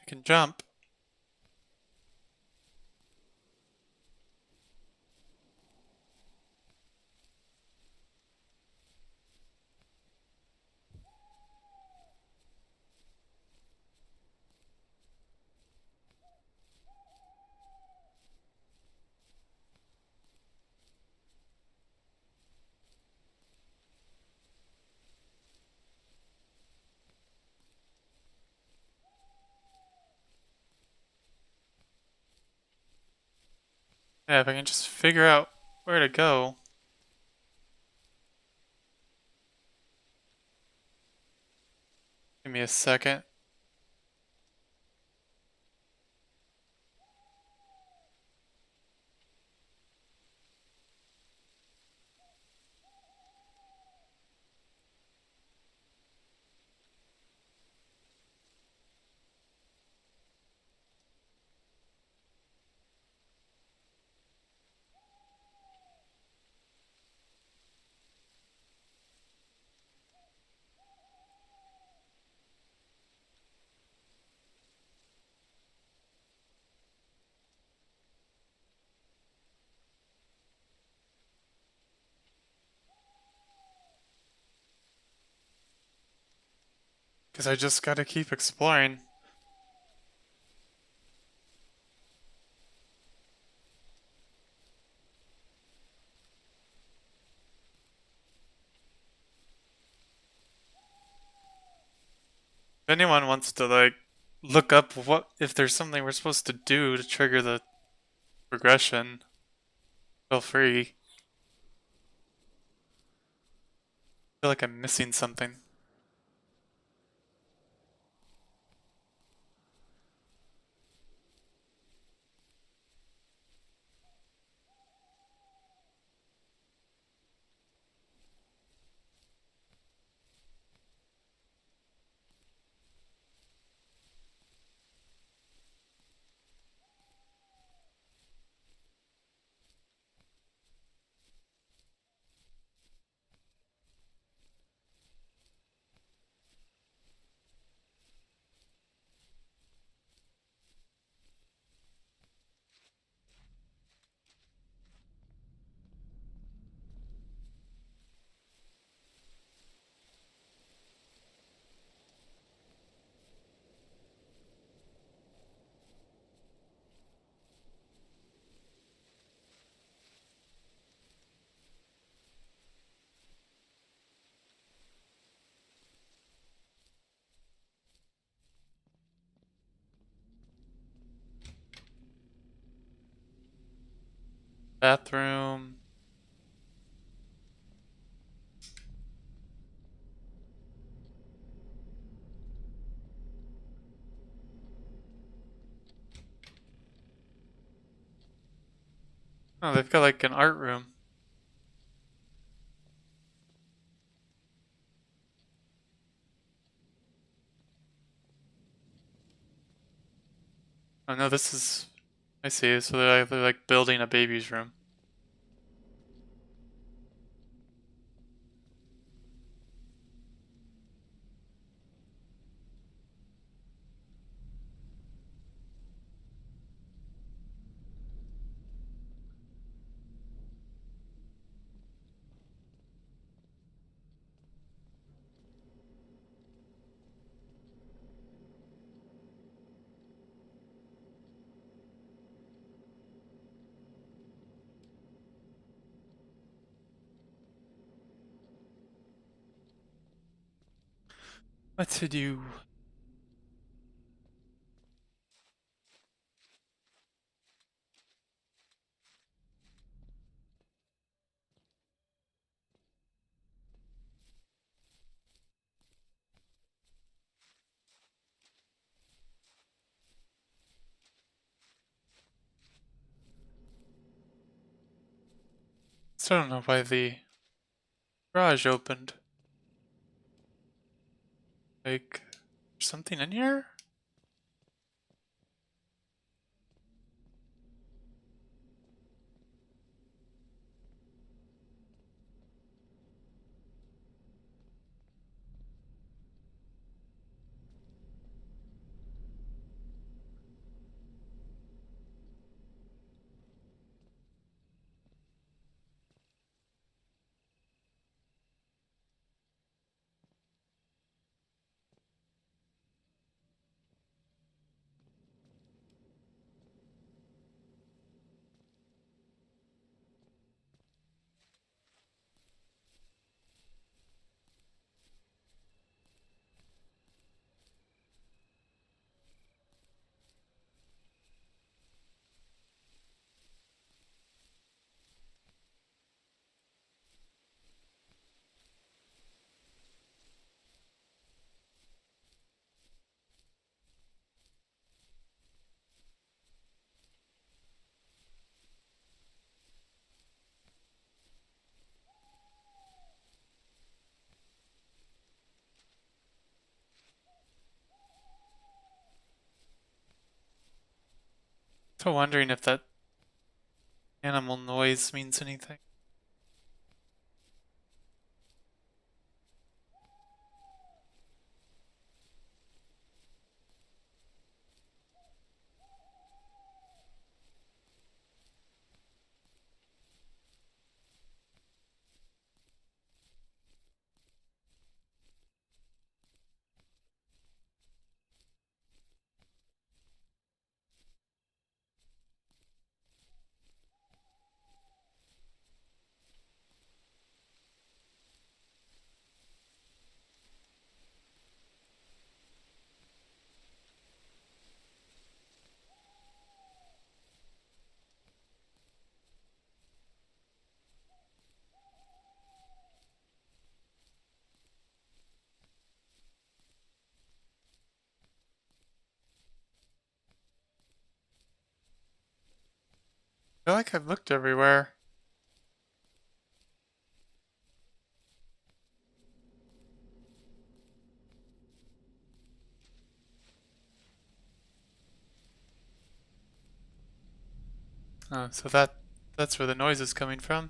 can jump. Yeah, if I can just figure out where to go. Give me a second. Because I just gotta keep exploring. If anyone wants to, like, look up what if there's something we're supposed to do to trigger the progression, feel free. I feel like I'm missing something. Bathroom. Oh, they've got like an art room. Oh no, this is. I see. So they're like building a baby's room. What to do? Still don't know why the garage opened. Like, there's something in here? still wondering if that animal noise means anything. I feel like I've looked everywhere. Oh, so that's where the noise is coming from.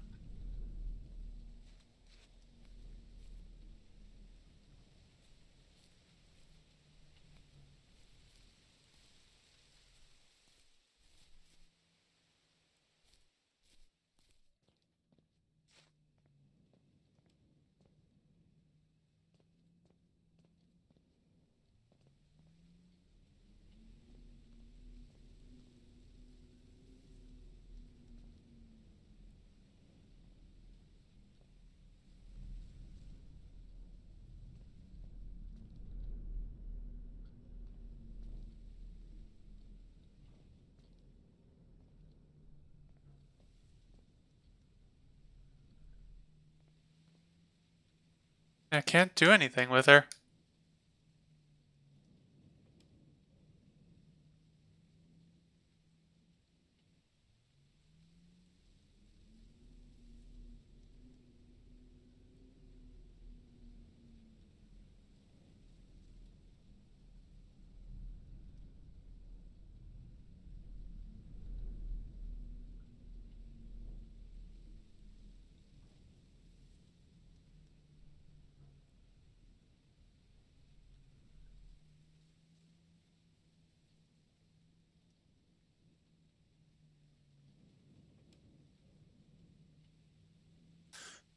I can't do anything with her.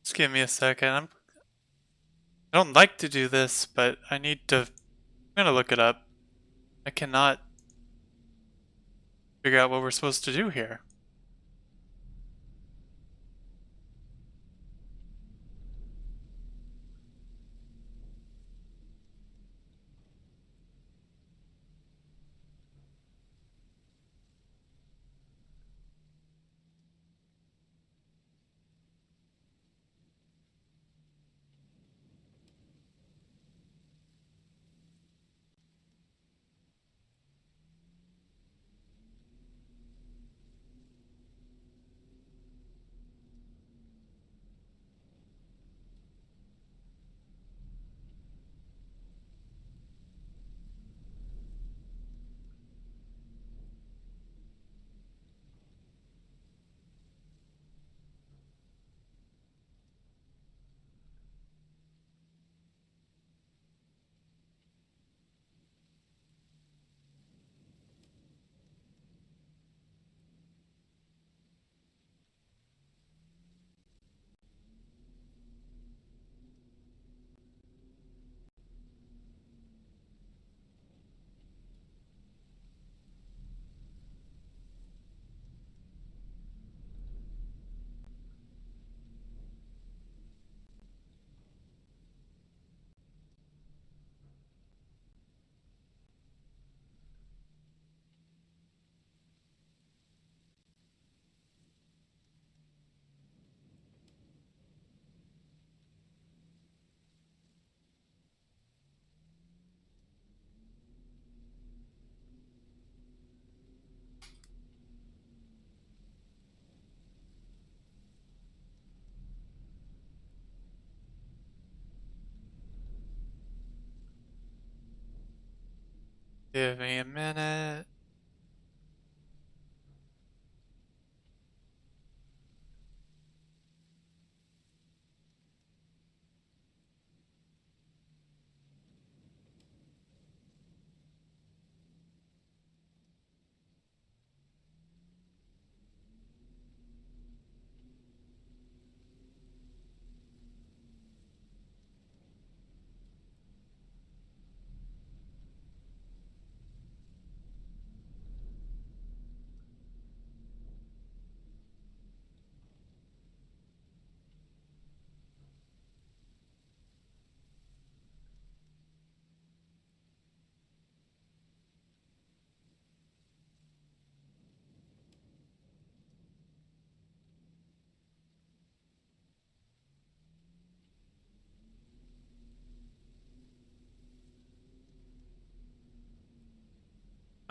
Just give me a second. I don't like to do this, but I need to. I'm gonna look it up. I cannot figure out what we're supposed to do here. Give me a minute.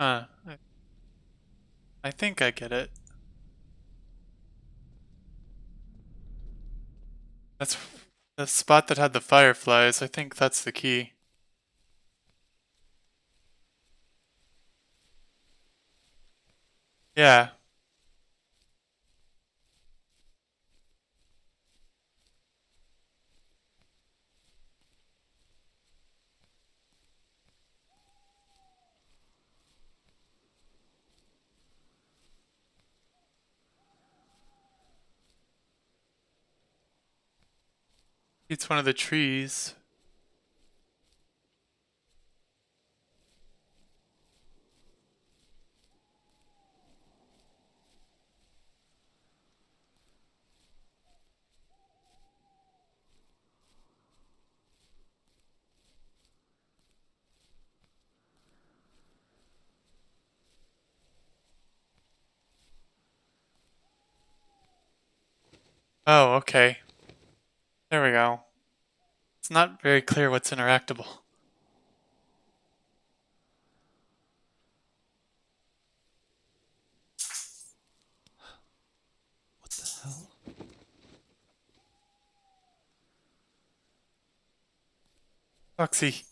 I think I get it. That's the spot that had the fireflies. I think that's the key. Yeah. It's one of the trees. Oh, okay. There we go. It's not very clear what's interactable. What the hell? Foxy.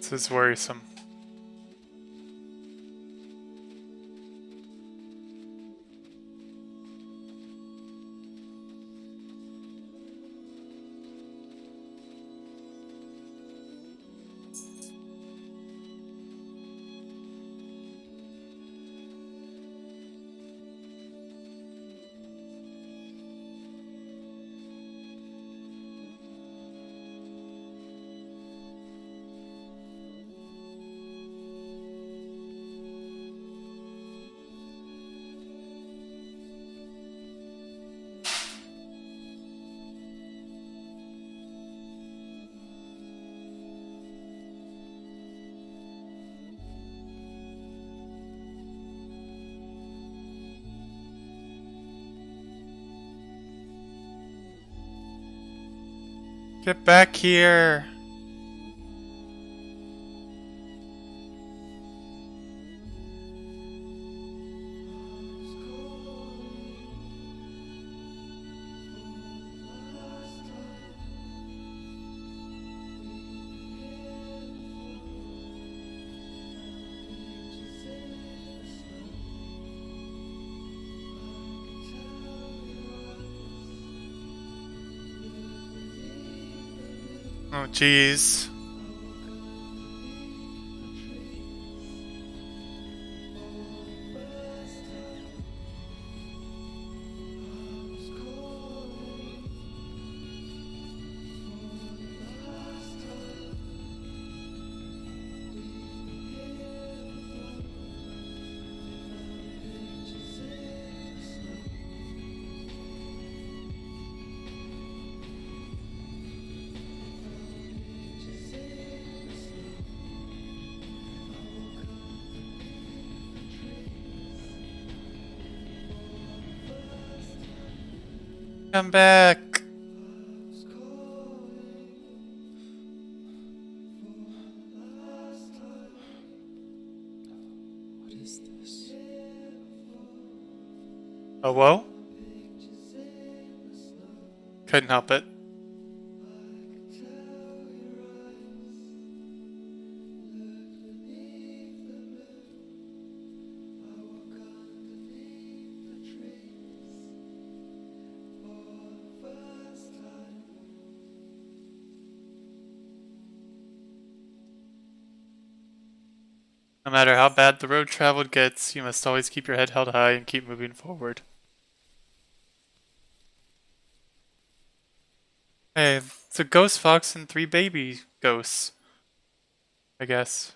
This is worrisome. Get back here! Oh, jeez. Come back! What is this? Oh, whoa? Couldn't help it. No matter how bad the road traveled gets, you must always keep your head held high and keep moving forward. Hey, it's a ghost fox and 3 baby ghosts, I guess.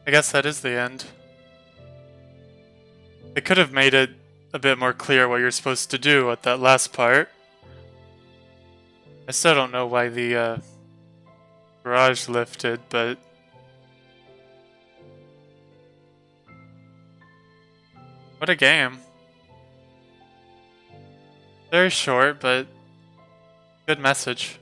I guess that is the end. They could have made it a bit more clear what you're supposed to do at that last part. I still don't know why the garage lifted, but what a game. Very short, but good message.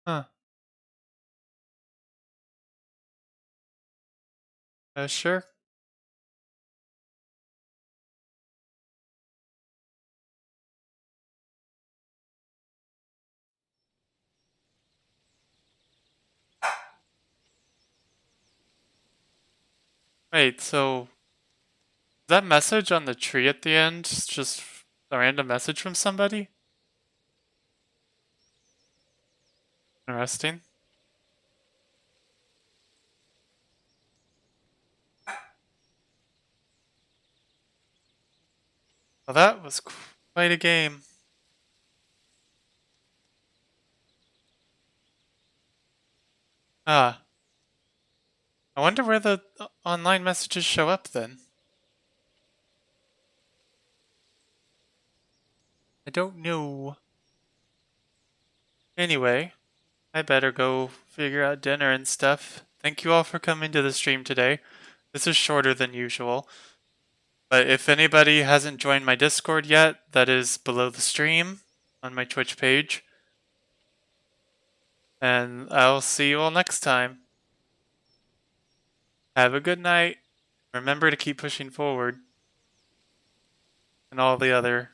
Huh. Sure. Wait, so that message on the tree at the end is just a random message from somebody? Interesting. Well, that was quite a game. Ah, I wonder where the online messages show up then. I don't know. Anyway, I better go figure out dinner and stuff. Thank you all for coming to the stream today. This is shorter than usual. But if anybody hasn't joined my Discord yet, that is below the stream on my Twitch page. And I'll see you all next time. Have a good night. Remember to keep pushing forward. And all the other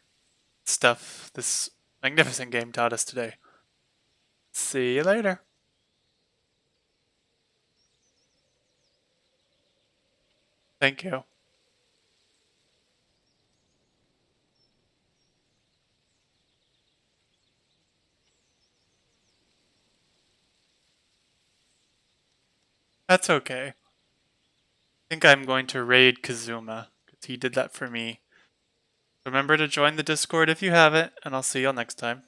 stuff this magnificent game taught us today. See you later. Thank you. That's okay. I think I'm going to raid Kazuma, because he did that for me. Remember to join the Discord if you haven't, and I'll see y'all next time.